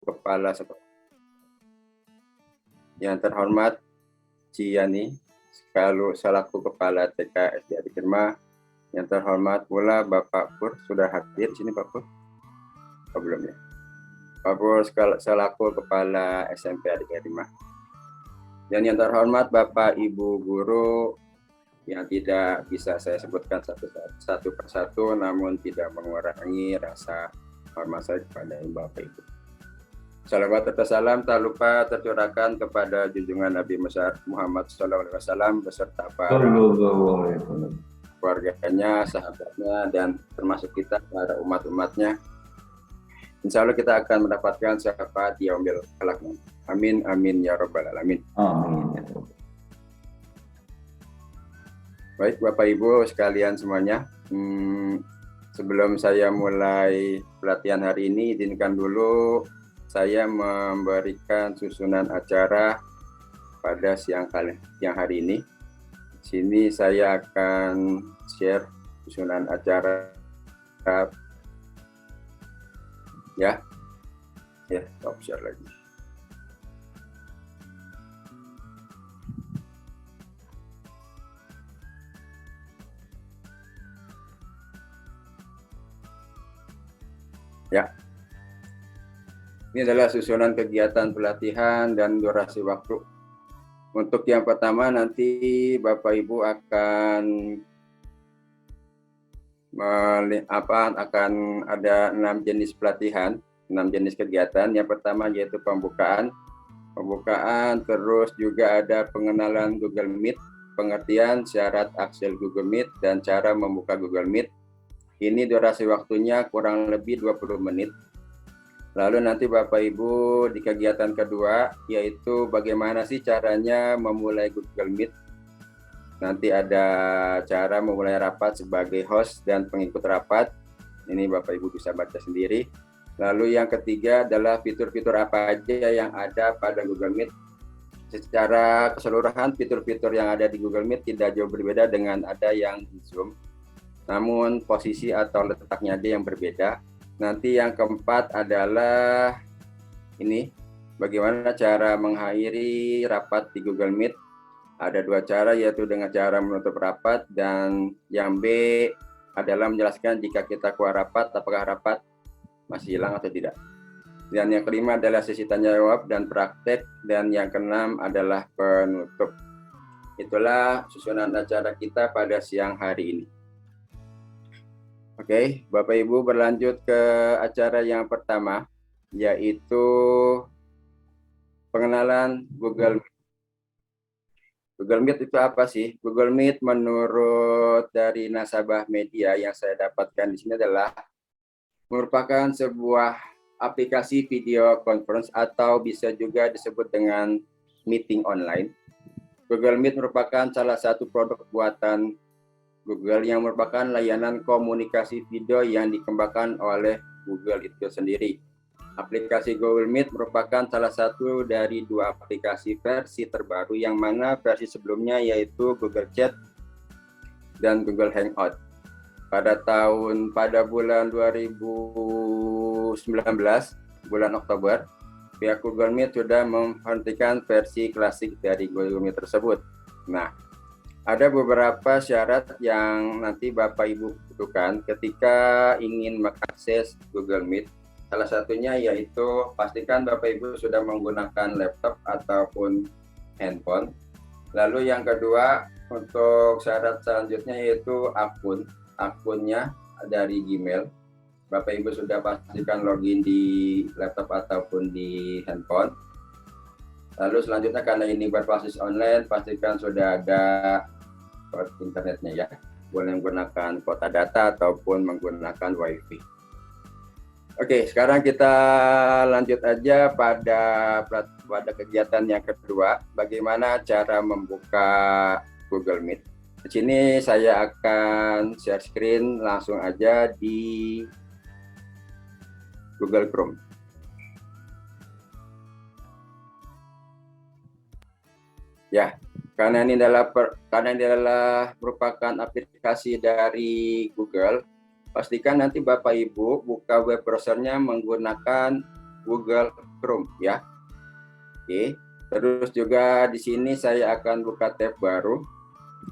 Kepala yang terhormat Ciani selaku Kepala TK SD Adi Kirma, yang terhormat pula Bapak Pur, sudah hadir di sini Pak Pur? Oh, belum ya. Pak Pur selaku Kepala SMP Adi Kirma. Dan yang terhormat Bapak Ibu Guru yang tidak bisa saya sebutkan satu persatu, namun tidak mengurangi rasa hormat saya kepada Bapak Ibu. Salawat serta salam tak lupa tercurahkan kepada junjungan Nabi Muhammad SAW beserta para keluarganya, sahabatnya, dan termasuk kita para umat-umatnya. Insya Allah kita akan mendapatkan syafaat di yaumil kelak. Amin, amin ya rabbal alamin. Amin. Baik Bapak Ibu sekalian semuanya, sebelum saya mulai pelatihan hari ini, izinkan dulu saya memberikan susunan acara pada siang hari ini. Di sini saya akan share susunan acara ya, stop share lagi. Ya. Ini adalah susunan kegiatan pelatihan dan durasi waktu. Untuk yang pertama nanti Bapak Ibu akan ada 6 jenis pelatihan, 6 jenis kegiatan. Yang pertama yaitu pembukaan, terus juga ada pengenalan Google Meet, pengertian syarat akses Google Meet dan cara membuka Google Meet. Ini durasi waktunya kurang lebih 20 menit. Lalu nanti Bapak Ibu di kegiatan kedua yaitu bagaimana sih caranya memulai Google Meet. Nanti ada cara memulai rapat sebagai host dan pengikut rapat. Ini Bapak Ibu bisa baca sendiri. Lalu yang ketiga adalah fitur-fitur apa aja yang ada pada Google Meet. Secara keseluruhan fitur-fitur yang ada di Google Meet tidak jauh berbeda dengan ada yang di Zoom. Namun posisi atau letaknya ada yang berbeda. Nanti yang keempat adalah ini, bagaimana cara mengakhiri rapat di Google Meet. Ada 2 cara, yaitu dengan cara menutup rapat, dan yang B adalah menjelaskan jika kita keluar rapat, apakah rapat masih hilang atau tidak. Dan yang kelima adalah sesi tanya jawab dan praktek, dan yang keenam adalah penutup. Itulah susunan acara kita pada siang hari ini. Oke, Bapak Ibu berlanjut ke acara yang pertama, yaitu pengenalan Google Meet. Google Meet itu apa sih? Google Meet menurut dari nasabah media yang saya dapatkan di sini adalah merupakan sebuah aplikasi video conference atau bisa juga disebut dengan meeting online. Google Meet merupakan salah satu produk buatan Google yang merupakan layanan komunikasi video yang dikembangkan oleh Google itu sendiri. Aplikasi Google Meet merupakan salah satu dari 2 aplikasi versi terbaru, yang mana versi sebelumnya yaitu Google Chat dan Google Hangout. Pada bulan 2019, bulan Oktober, pihak Google Meet sudah menghentikan versi klasik dari Google Meet tersebut. Nah, ada beberapa syarat yang nanti Bapak Ibu butuhkan ketika ingin mengakses Google Meet. Salah satunya yaitu pastikan Bapak Ibu sudah menggunakan laptop ataupun handphone. Lalu yang kedua, untuk syarat selanjutnya yaitu akunnya dari Gmail. Bapak Ibu sudah pastikan login di laptop ataupun di handphone. Lalu selanjutnya, karena ini berbasis online, pastikan sudah ada internetnya ya. Boleh menggunakan kuota data ataupun menggunakan WiFi. Oke, sekarang kita lanjut aja pada kegiatan yang kedua, bagaimana cara membuka Google Meet. Di sini saya akan share screen langsung aja di Google Chrome. Ya, karena ini adalah merupakan aplikasi dari Google, pastikan nanti Bapak Ibu buka web browsernya menggunakan Google Chrome ya. Oke. Terus juga di sini saya akan buka tab baru.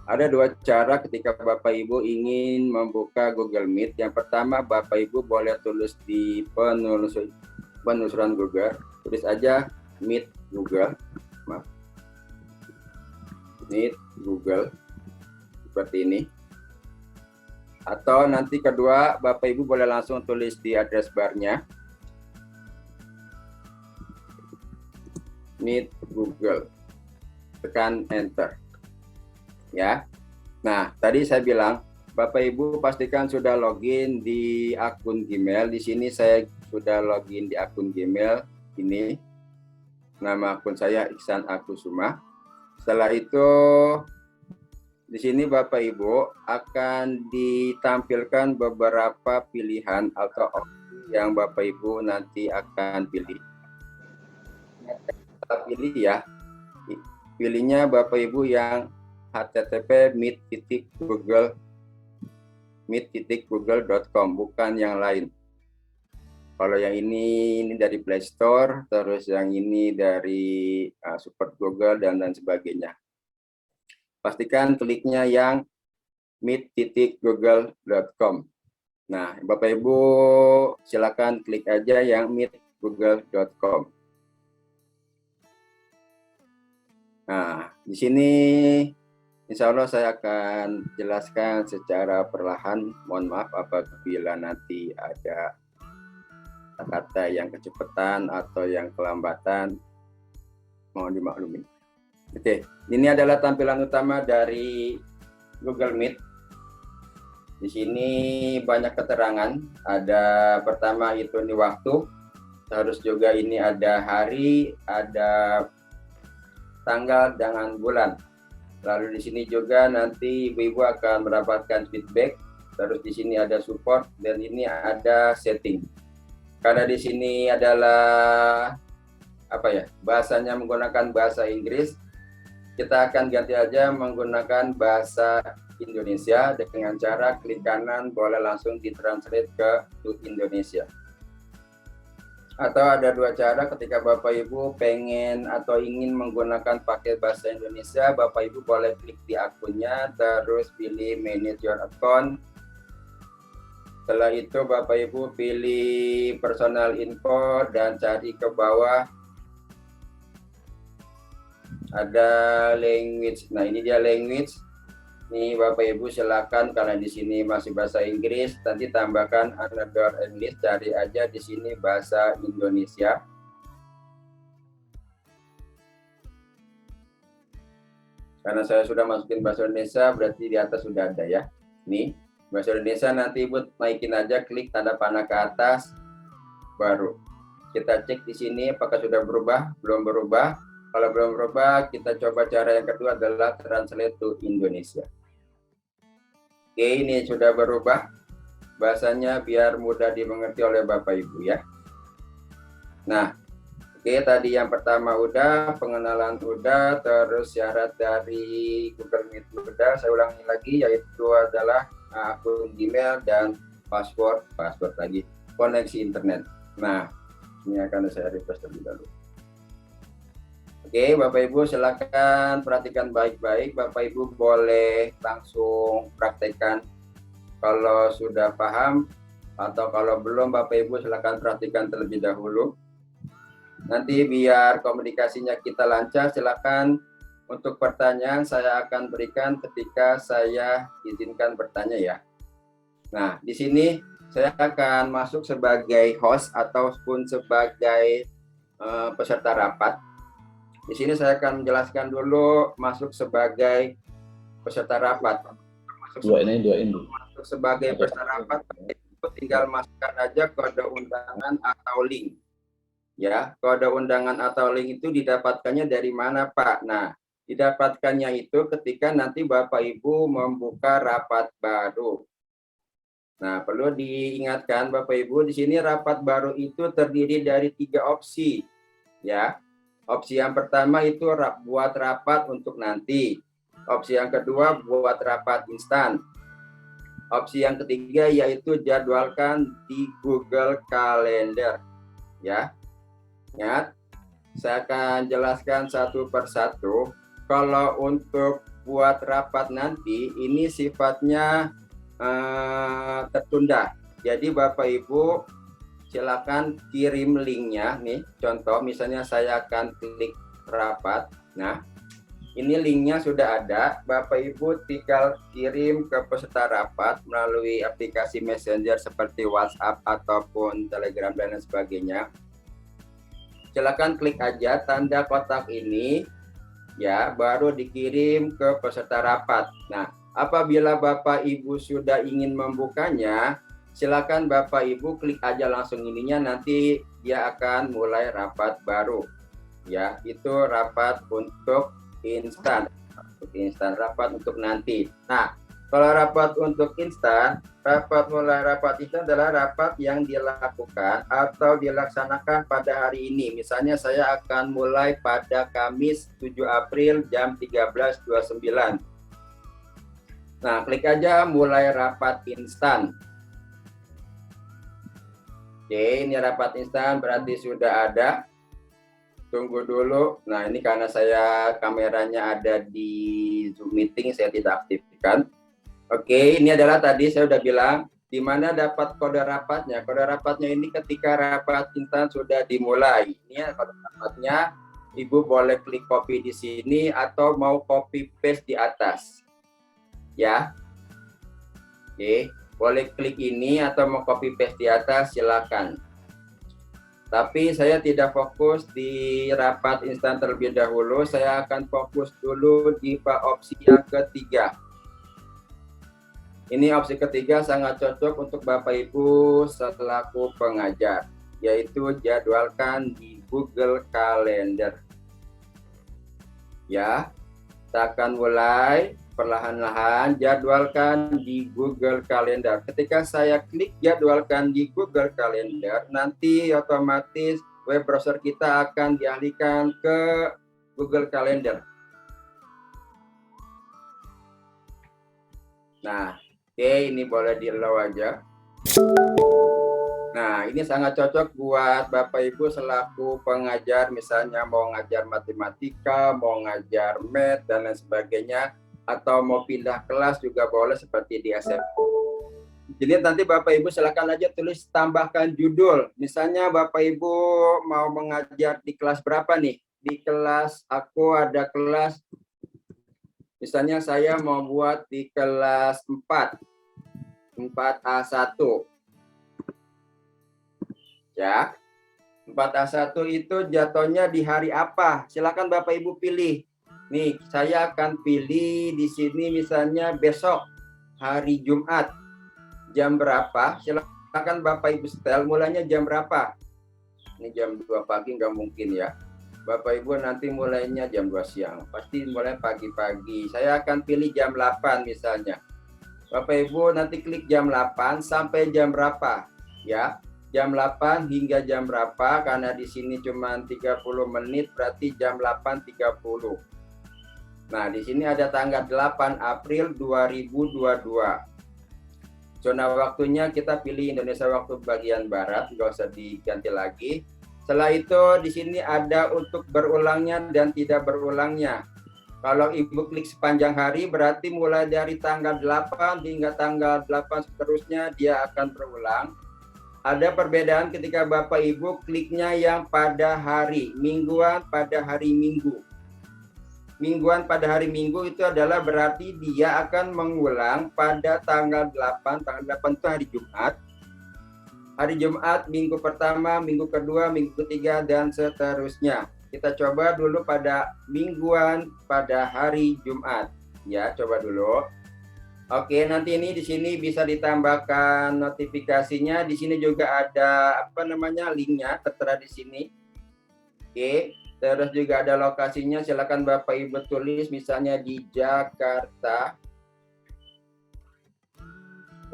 Ada dua cara ketika Bapak Ibu ingin membuka Google Meet. Yang pertama, Bapak Ibu boleh tulis di penelusuran Google, tulis aja Meet Google, maaf, Meet Google seperti ini. Atau nanti kedua, Bapak Ibu boleh langsung tulis di address barnya Meet Google, tekan enter ya. Nah, tadi saya bilang Bapak Ibu pastikan sudah login di akun Gmail. Di sini saya sudah login di akun Gmail ini. Nama akun saya Iksan Akusuma. Setelah itu di sini Bapak Ibu akan ditampilkan beberapa pilihan atau opsi yang Bapak Ibu nanti akan pilih. Kita pilih ya. Pilihnya Bapak Ibu yang http meet.google.com, bukan yang lain. Kalau yang ini dari Play Store, terus yang ini dari Support Google dan lain sebagainya. Pastikan kliknya yang meet.google.com. Nah, Bapak Ibu silakan klik aja yang meet.google.com. Nah, di sini insya Allah saya akan jelaskan secara perlahan. Mohon maaf apabila nanti ada kata yang kecepatan atau yang kelambatan, mohon dimaklumi. Oke, ini adalah tampilan utama dari Google Meet. Di sini banyak keterangan. Ada pertama itu ini waktu, terus juga ini ada hari, ada tanggal dengan bulan. Lalu di sini juga nanti ibu-ibu akan mendapatkan feedback. Terus di sini ada support dan ini ada setting. Karena di sini adalah bahasanya menggunakan bahasa Inggris, kita akan ganti aja menggunakan bahasa Indonesia dengan cara klik kanan boleh langsung ditranslate ke Indonesia. Atau ada dua cara ketika Bapak Ibu pengen atau ingin menggunakan paket bahasa Indonesia, Bapak Ibu boleh klik di akunnya, terus pilih manage your account. Setelah itu Bapak Ibu pilih personal info dan cari ke bawah ada language. Nah, ini dia language. Nih Bapak Ibu silakan, karena di sini masih bahasa Inggris, nanti tambahkan another English, cari aja di sini bahasa Indonesia. Karena saya sudah masukin bahasa Indonesia, berarti di atas sudah ada ya. Nih, bahasa Indonesia, nanti Ibu naikin aja, klik tanda panah ke atas, baru kita cek di sini apakah sudah berubah, belum berubah. Kalau belum berubah, kita coba cara yang kedua adalah translate to Indonesia. Oke, ini sudah berubah bahasanya biar mudah dimengerti oleh Bapak Ibu ya. Nah, oke, tadi yang pertama udah, pengenalan udah, terus syarat dari Google Meet udah. Saya ulangi lagi, yaitu adalah akun Gmail dan password lagi, koneksi internet. Nah, ini akan saya refresh terlebih dahulu. Oke, Bapak Ibu silakan perhatikan baik-baik. Bapak Ibu boleh langsung praktekkan kalau sudah paham, atau kalau belum Bapak Ibu silakan perhatikan terlebih dahulu. Nanti biar komunikasinya kita lancar, silakan untuk pertanyaan saya akan berikan ketika saya izinkan bertanya ya. Nah, di sini saya akan masuk sebagai host ataupun sebagai peserta rapat. Di sini saya akan menjelaskan dulu masuk sebagai peserta rapat. Masuk sebagai peserta rapat, tinggal masukkan aja kode undangan atau link. Ya, kode undangan atau link itu didapatkannya dari mana, Pak? Nah, didapatkannya itu ketika nanti Bapak Ibu membuka rapat baru. Nah, perlu diingatkan Bapak Ibu, di sini rapat baru itu terdiri dari 3 opsi. Ya. Opsi yang pertama itu buat rapat untuk nanti. Opsi yang kedua buat rapat instan. Opsi yang ketiga yaitu jadwalkan di Google Calendar. Ya. Ingat, saya akan jelaskan satu persatu. Kalau untuk buat rapat nanti, ini sifatnya tertunda. Jadi Bapak Ibu silakan kirim linknya nih. Contoh misalnya saya akan klik rapat. Nah, ini linknya sudah ada. Bapak Ibu tinggal kirim ke peserta rapat melalui aplikasi Messenger seperti WhatsApp ataupun Telegram dan lain sebagainya. Silakan klik aja tanda kotak ini, ya, baru dikirim ke peserta rapat. Nah, apabila Bapak Ibu sudah ingin membukanya, silakan Bapak Ibu klik aja langsung ininya, nanti dia akan mulai rapat baru. Ya, itu rapat untuk instan. Untuk instan, rapat untuk nanti. Nah, kalau rapat untuk instan, mulai rapat itu adalah rapat yang dilakukan atau dilaksanakan pada hari ini. Misalnya saya akan mulai pada Kamis 7 April jam 13.29. Nah, klik aja mulai rapat instan. Oke, ini rapat instan berarti sudah ada. Tunggu dulu. Nah, ini karena saya kameranya ada di Zoom meeting, saya tidak aktifkan. Oke, ini adalah tadi saya sudah bilang di mana dapat kode rapatnya. Kode rapatnya ini ketika rapat instan sudah dimulai. Ini kode rapatnya. Ibu boleh klik copy di sini atau mau copy paste di atas. Ya. Oke, boleh klik ini atau mau copy paste di atas, silakan. Tapi saya tidak fokus di rapat instan terlebih dahulu. Saya akan fokus dulu di opsi yang ketiga. Ini opsi ketiga sangat cocok untuk Bapak Ibu selaku pengajar, yaitu jadwalkan di Google Calendar. Ya, kita akan mulai perlahan-lahan jadwalkan di Google Calendar. Ketika saya klik jadwalkan di Google Calendar, nanti otomatis web browser kita akan dialihkan ke Google Calendar. Nah, oke, ini boleh di-allow aja. Nah, ini sangat cocok buat Bapak Ibu selaku pengajar, misalnya mau ngajar matematika, mau ngajar math, dan lain sebagainya, atau mau pindah kelas juga boleh seperti di SMP. Jadi nanti Bapak Ibu silakan aja tulis, tambahkan judul. Misalnya Bapak Ibu mau mengajar di kelas berapa nih? Di kelas, aku ada kelas, misalnya saya mau buat di kelas 4A1. Ya, 4A1 itu jatuhnya di hari apa? Silakan Bapak Ibu pilih. Nih, saya akan pilih di sini misalnya besok hari Jumat. Jam berapa? Silakan Bapak Ibu setel, mulainya jam berapa? Ini jam 2 pagi nggak mungkin ya. Bapak Ibu nanti mulainya jam 2 siang. Pasti mulai pagi-pagi. Saya akan pilih jam 8 misalnya. Bapak Ibu nanti klik jam 8 sampai jam berapa? Ya. Jam 8 hingga jam berapa, karena di sini cuma 30 menit, berarti jam 8.30. Nah, di sini ada tanggal 8 April 2022. Zona waktunya kita pilih Indonesia waktu bagian barat, nggak usah diganti lagi. Setelah itu di sini ada untuk berulangnya dan tidak berulangnya. Kalau Ibu klik sepanjang hari, berarti mulai dari tanggal 8 hingga tanggal 8 seterusnya dia akan berulang. Ada perbedaan ketika Bapak Ibu kliknya yang pada hari, mingguan pada hari Minggu. Mingguan pada hari Minggu itu adalah berarti dia akan mengulang pada tanggal 8, tanggal 8 itu hari Jumat. Hari Jumat, minggu pertama, minggu kedua, minggu ketiga, dan seterusnya. Kita coba dulu pada mingguan pada hari Jumat. Ya, coba dulu. Oke, nanti ini di sini bisa ditambahkan notifikasinya. Di sini juga ada linknya tertera di sini. Oke, terus juga ada lokasinya. Silakan Bapak Ibu tulis misalnya di Jakarta.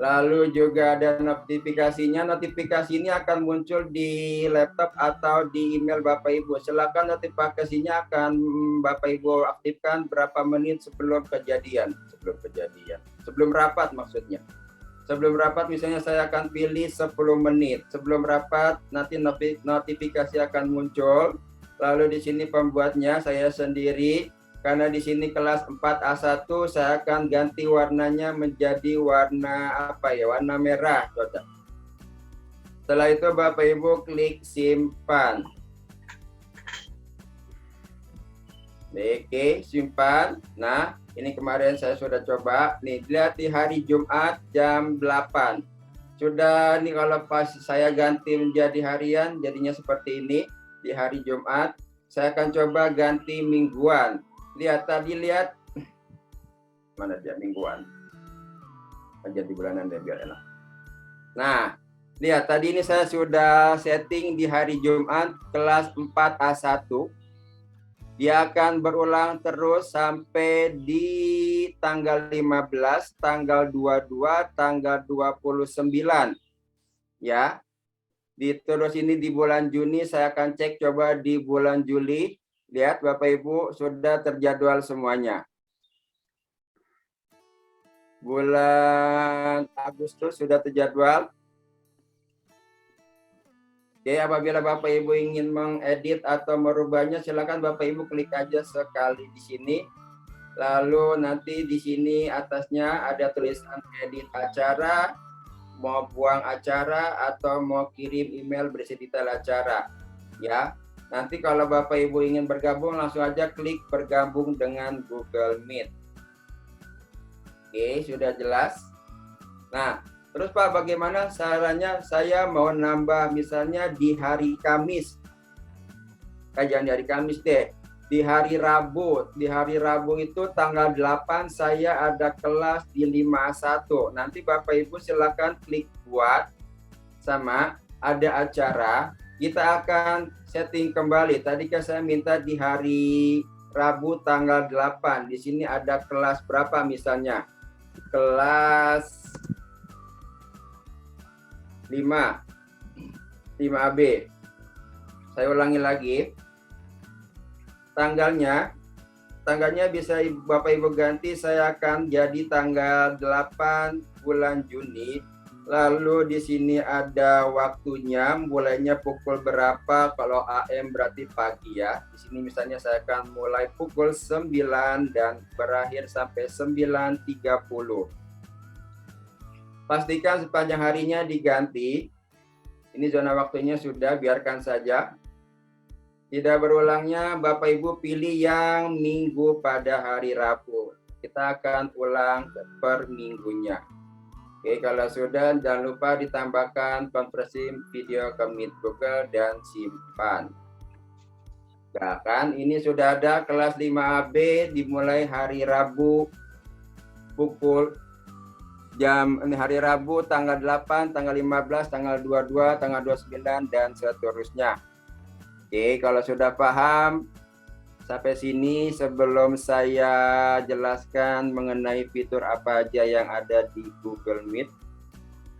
Lalu juga ada notifikasinya. Notifikasi ini akan muncul di laptop atau di email Bapak Ibu. Silakan notifikasinya akan Bapak Ibu aktifkan berapa menit sebelum kejadian. Sebelum rapat maksudnya. Sebelum rapat misalnya saya akan pilih 10 menit. Sebelum rapat nanti notifikasi akan muncul. Lalu di sini pembuatnya saya sendiri. Karena di sini kelas 4A1 saya akan ganti warnanya menjadi warna apa ya? Warna merah. Setelah itu Bapak Ibu klik simpan. Oke, simpan. Nah, ini kemarin saya sudah coba. Nih, lihat di hari Jumat jam 8. Sudah nih kalau pas saya ganti menjadi harian, jadinya seperti ini. Di hari Jumat, saya akan coba ganti mingguan. Lihat tadi, lihat. Mana dia mingguan? Jadi bulanan deh, biar enak. Nah, lihat tadi ini saya sudah setting di hari Jumat kelas 4A1. Dia akan berulang terus sampai di tanggal 15, tanggal 22, tanggal 29. Ya. Terus ini di bulan Juni, saya akan cek coba di bulan Juli. Lihat Bapak Ibu, sudah terjadwal semuanya. Bulan Agustus sudah terjadwal. Oke, apabila Bapak Ibu ingin mengedit atau merubahnya, silakan Bapak Ibu klik aja sekali di sini. Lalu nanti di sini atasnya ada tulisan edit acara, mau buang acara atau mau kirim email berisi detail acara. Ya, nanti kalau Bapak Ibu ingin bergabung, langsung aja klik bergabung dengan Google Meet. Oke, sudah jelas. Nah, terus Pak, bagaimana caranya saya mau nambah misalnya di hari Kamis? Jangan di hari Kamis deh. Di hari Rabu. Di hari Rabu itu tanggal 8 saya ada kelas di 51. Nanti Bapak Ibu silakan klik buat sama ada acara. Kita akan setting kembali. Tadi kan saya minta di hari Rabu tanggal 8. Di sini ada kelas berapa misalnya? Kelas 5AB. Saya ulangi lagi. Tanggalnya bisa Bapak Ibu ganti, saya akan jadi tanggal 8 bulan Juni. Lalu di sini ada waktunya, mulainya pukul berapa, kalau AM berarti pagi ya. Di sini misalnya saya akan mulai pukul 9 dan berakhir sampai 9.30. Pastikan sepanjang harinya diganti. Ini zona waktunya sudah, biarkan saja. Tidak berulangnya, Bapak Ibu pilih yang minggu pada hari Rabu. Kita akan ulang per minggunya. Oke, kalau sudah, jangan lupa ditambahkan konversi video ke Meet Google dan simpan. Bahkan ini sudah ada kelas 5AB dimulai hari Rabu pukul hari Rabu tanggal 8, tanggal 15, tanggal 22, tanggal 29 dan seterusnya. Oke, kalau sudah paham sampai sini, sebelum saya jelaskan mengenai fitur apa aja yang ada di Google Meet,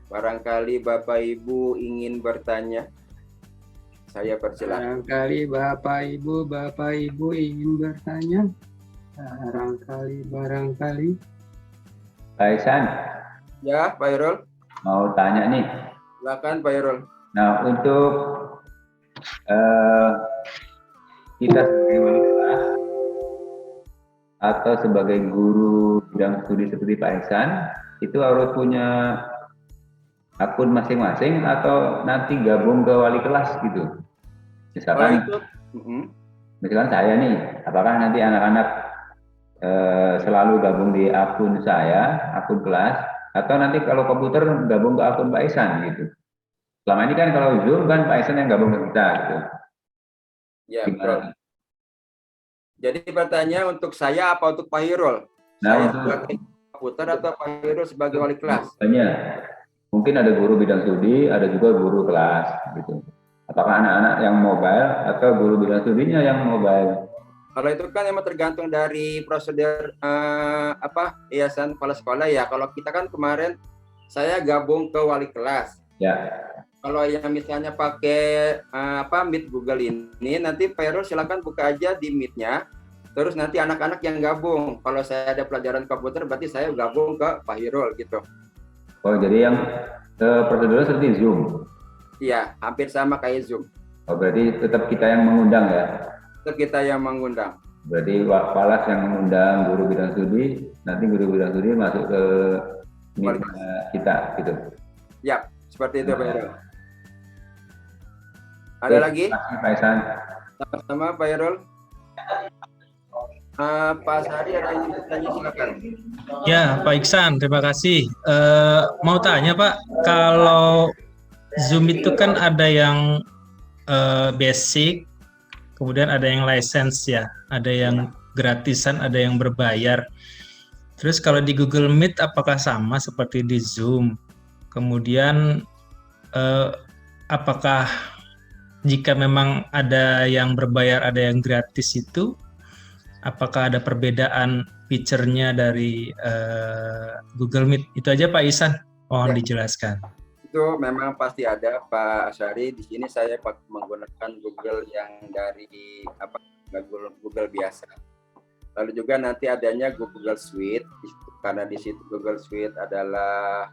barangkali Bapak Ibu ingin bertanya. Saya persilakan. Barangkali Bapak Ibu ingin bertanya. Barangkali. Pak Ihsan. Ya, Pak Irul. Mau tanya nih. Silakan Pak Irul. Nah, untuk kita sebagai wali kelas atau sebagai guru bidang studi seperti Pak Ihsan, itu harus punya akun masing-masing atau nanti gabung ke wali kelas gitu. Misalkan, misalkan saya nih, apakah nanti anak-anak selalu gabung di akun saya, akun kelas, atau nanti kalau komputer gabung ke akun Pak Ihsan gitu. Selama ini kan kalau Zoom kan Pak Ihsan yang gabung ke kita gitu. Ya, betul. Jadi pertanyaan untuk saya apa untuk Pak Hirul? Nah, saya untuk sebagai komputer atau Pak Hirul sebagai wali kelas? Banyak. Mungkin ada guru bidang studi, ada juga guru kelas gitu. Apakah anak-anak yang mobile atau guru bidang studinya yang mobile? Kalau itu kan emang tergantung dari prosedur yayasan kepala sekolah ya. Kalau kita kan kemarin saya gabung ke wali kelas. Ya. Kalau yang misalnya pakai Meet Google ini, nanti Pak Hirul silakan buka aja di Meet-nya. Terus nanti anak-anak yang gabung. Kalau saya ada pelajaran komputer, berarti saya gabung ke Pak Hirul gitu. Oh, jadi yang prosedurnya seperti Zoom. Iya, hampir sama kayak Zoom. Oh, berarti tetap kita yang mengundang ya? Tetap kita yang mengundang. Berarti Falas yang mengundang guru bidang studi, nanti guru bidang studi masuk ke meet kita gitu. Ya, seperti itu Pak Irul. Ada lagi? Terima kasih Pak Ihsan. Sama-sama Pak Irul. Pak Sari ada yang ingin bertanya, silakan. Ya, Pak Iksan, terima kasih. Mau tanya Pak, kalau Zoom itu kan ada yang basic, kemudian ada yang license ya, ada yang gratisan, ada yang berbayar. Terus kalau di Google Meet apakah sama seperti di Zoom? Kemudian apakah jika memang ada yang berbayar, ada yang gratis itu, apakah ada perbedaan fiturnya dari Google Meet? Itu aja Pak Ihsan, mohon dijelaskan. Itu memang pasti ada Pak Asyari. Di sini saya menggunakan Google yang dari Google biasa. Lalu juga nanti adanya Google Suite, karena di situ Google Suite adalah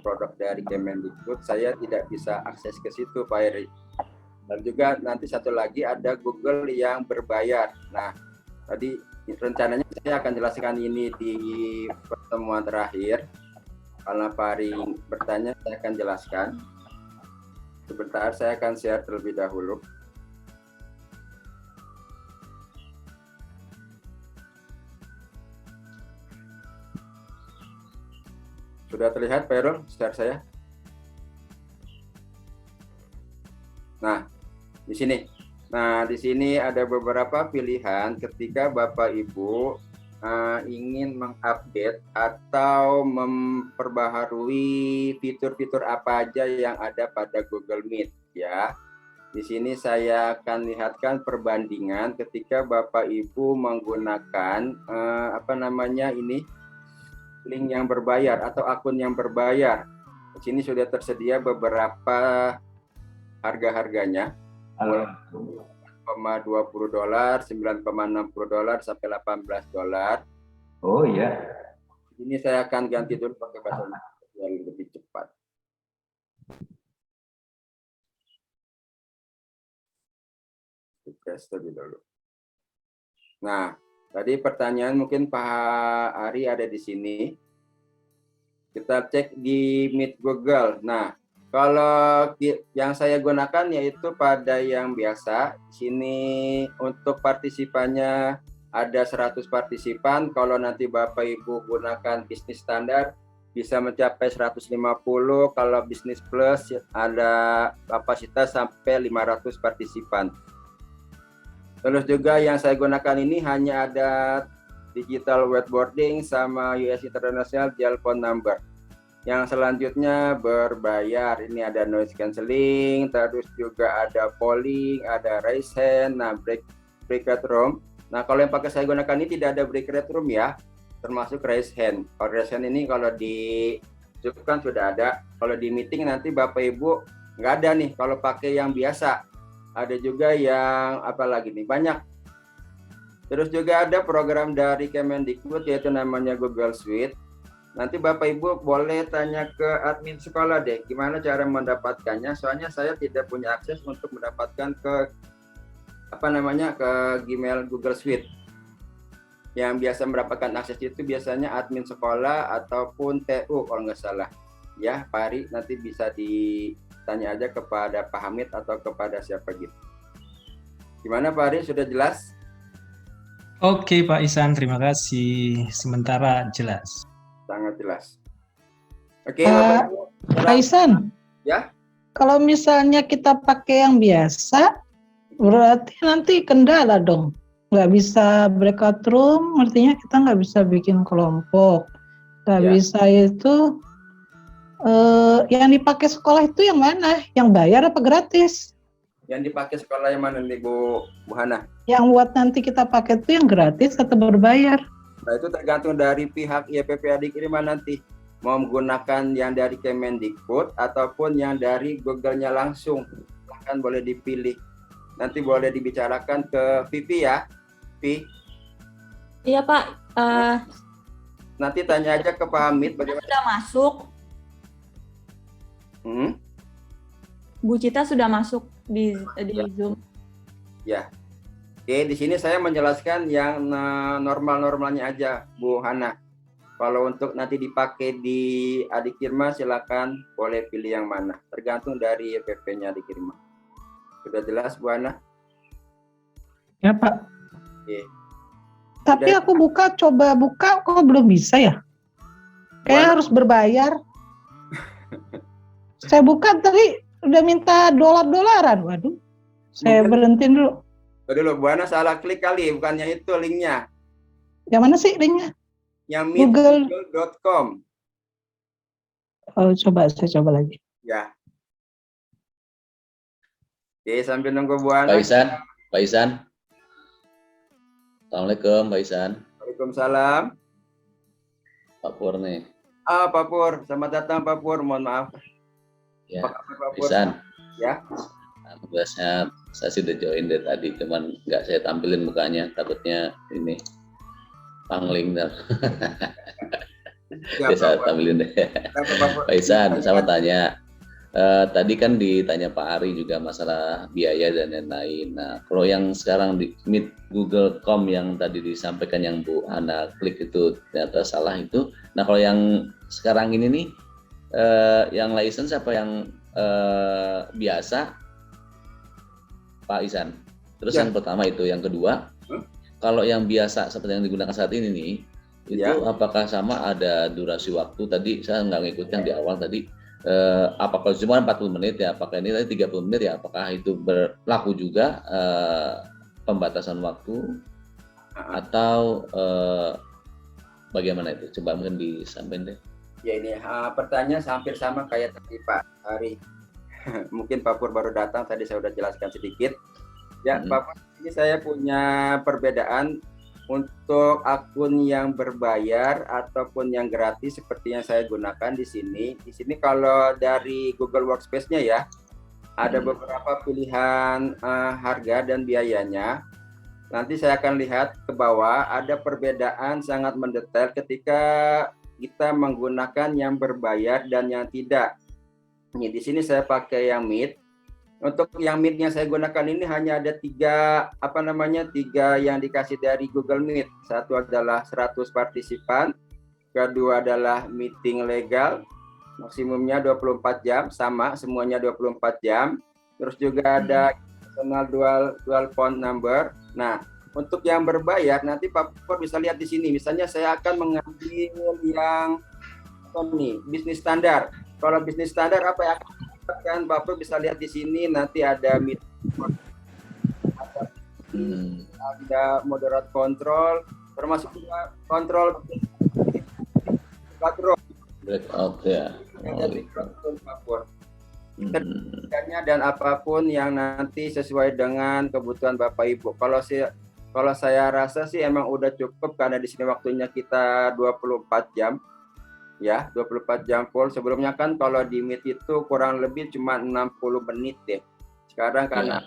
produk dari Kemendikbud, saya tidak bisa akses ke situ Pak Eri. Dan juga nanti satu lagi ada Google yang berbayar. Nah, tadi rencananya saya akan jelaskan ini di pertemuan terakhir. Karena Pak Ari bertanya, saya akan jelaskan. Sebentar, saya akan share terlebih dahulu. Sudah terlihat Pak Erol share saya? Nah, di sini. Nah, di sini ada beberapa pilihan ketika Bapak Ibu ingin mengupdate atau memperbaharui fitur-fitur apa aja yang ada pada Google Meet ya. Di sini saya akan lihatkan perbandingan ketika Bapak Ibu menggunakan link yang berbayar atau akun yang berbayar. Di sini sudah tersedia beberapa harga-harganya. $20, $9,60 sampai $18. Oh iya. Ini saya akan ganti dulu pakai bahasa Indonesia yang lebih cepat. Tes terlebih dulu. Nah, tadi pertanyaan mungkin Pak Ari ada di sini. Kita cek di Meet Google. Nah, kalau yang saya gunakan yaitu pada yang biasa. Di sini untuk partisipannya ada 100 partisipan. Kalau nanti Bapak Ibu gunakan bisnis standar bisa mencapai 150. Kalau bisnis plus ada kapasitas sampai 500 partisipan. Terus juga yang saya gunakan ini hanya ada digital whiteboarding sama US International Dial Phone Number. Yang selanjutnya berbayar. Ini ada noise cancelling, terus juga ada polling, ada raise hand, nah breakout room. Nah kalau yang pakai saya gunakan ini tidak ada breakout room ya, termasuk raise hand. Kalau raise hand ini kalau di Zoom kan sudah ada. Kalau di meeting nanti Bapak Ibu nggak ada nih. Kalau pakai yang biasa, ada juga yang apa lagi nih banyak. Terus juga ada program dari Kemendikbud yaitu namanya Google Suite. Nanti Bapak Ibu boleh tanya ke admin sekolah deh, gimana cara mendapatkannya. Soalnya saya tidak punya akses untuk mendapatkan ke ke Gmail Google Suite. Yang biasa mendapatkan akses itu biasanya admin sekolah ataupun TU kalau nggak salah. Ya, Pak Ari nanti bisa ditanya aja kepada Pak Hamid atau kepada siapa gitu. Gimana Pak Ari, sudah jelas? Oke Pak Ihsan, terima kasih. Sementara jelas. Sangat jelas. Oke, Pak Ihsan. Ya. Kalau misalnya kita pakai yang biasa, berarti nanti kendala dong. Nggak bisa breakout room, artinya kita nggak bisa bikin kelompok. Nggak bisa itu, yang dipakai sekolah itu yang mana? Yang bayar apa gratis? Yang dipakai sekolah yang mana nih Bu Hana? Yang buat nanti kita pakai itu yang gratis atau berbayar? Nah itu tergantung dari pihak IPP Adikirima nanti mau menggunakan yang dari Kemendikbud ataupun yang dari Google-nya langsung. Bahkan boleh dipilih. Nanti boleh dibicarakan ke Vivi ya, Vivi. Iya Pak. Nanti tanya aja ke Pak Hamid bagaimana. Sudah masuk. Hmm? Bu Cita sudah masuk di Zoom. Ya. Oke, di sini saya menjelaskan yang normal-normalnya aja, Bu Hana. Kalau untuk nanti dipakai di Adik Irma, silakan boleh pilih yang mana. Tergantung dari PP-nya Adik Irma. Sudah jelas, Bu Hana? Ya Pak. Oke. Tapi Sudah. aku coba buka kok belum bisa ya? Kayak harus berbayar. Saya buka tadi udah minta dolar-dolaran. Waduh. Saya berhentiin dulu. Dulu, Bu Hana salah klik kali, bukannya itu linknya. Yang mana sih linknya? Yang Google. meetgoogle.com. Oh, saya coba lagi. Ya. Oke, sambil nunggu Bu Hana. Pak Isan. Assalamualaikum, Pak Isan. Waalaikumsalam. Pak Pur nih. Pak Pur. Selamat datang, Pak Pur. Mohon maaf. Ya, Apa kabar, Pak Pak Pur? Isan. Ya. Alhamdulillah sehat. Saya sudah join dari tadi, cuman nggak saya tampilin mukanya, takutnya ini pangling. Ya, Oke, saya Pak Pur. tampilin deh. Pak Isan, saya mau tanya. Tadi kan ditanya Pak Ari juga masalah biaya dan lain-lain. Nah, kalau yang sekarang di Meet Google.com yang tadi disampaikan yang Bu Hana klik itu ternyata salah itu. Nah, kalau yang sekarang ini nih, yang license apa yang biasa, Pak Isan? Terus Ya. yang pertama itu, yang kedua, kalau yang biasa seperti yang digunakan saat ini nih, itu Ya. apakah sama ada durasi waktu? Tadi saya nggak ngikut yang di awal tadi. Apakah cuma 40 menit ya, apakah ini tadi 30 menit ya, apakah itu berlaku juga pembatasan waktu atau bagaimana itu? Coba mungkin disampaikan deh. Ya, ini pertanyaan hampir sama kayak tadi Pak Ari. Mungkin Pak Pur baru datang, tadi saya sudah jelaskan sedikit. Ya, Pak Pur, ini saya punya perbedaan untuk akun yang berbayar ataupun yang gratis seperti yang saya gunakan di sini. Di sini kalau dari Google Workspace-nya ya, ada beberapa pilihan harga dan biayanya. Nanti saya akan lihat ke bawah, ada perbedaan sangat mendetail ketika kita menggunakan yang berbayar dan yang tidak. Ini di sini saya pakai yang Meet. Untuk yang Meet-nya saya gunakan ini hanya ada tiga yang dikasih dari Google Meet. Satu adalah 100 partisipan, kedua adalah meeting legal, maksimumnya 24 jam, sama semuanya 24 jam. Terus juga ada personal dual phone number. Nah, untuk yang berbayar nanti Pak Pur bisa lihat di sini. Misalnya saya akan mengambil yang bisnis standar. Kalau bisnis standar apa yang akan dapatkan, Pak Pur bisa lihat di sini. Nanti ada ada moderate control, termasuk juga kontrol Breakout ya. Pak Pur. Dan apapun yang nanti sesuai dengan kebutuhan Bapak Ibu. Kalau saya rasa sih emang udah cukup karena di sini waktunya kita 24 jam. Ya, 24 jam full. Sebelumnya kan kalau di Meet itu kurang lebih cuma 60 menit deh. Sekarang karena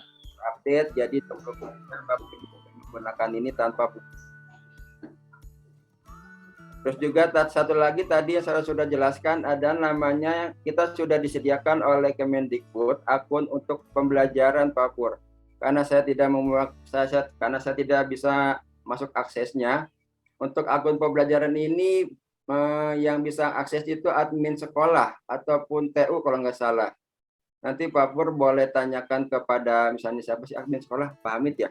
update jadi 24 jam Bapak Ibu menggunakan ini tanpa. Terus juga satu lagi tadi yang saya sudah jelaskan ada namanya, kita sudah disediakan oleh Kemendikbud akun untuk pembelajaran Pak Pur. Karena saya tidak bisa masuk aksesnya. Untuk akun pembelajaran ini yang bisa akses itu admin sekolah ataupun TU kalau nggak salah. Nanti Pak Pur boleh tanyakan kepada misalnya siapa sih admin sekolah, Pak Hamid ya?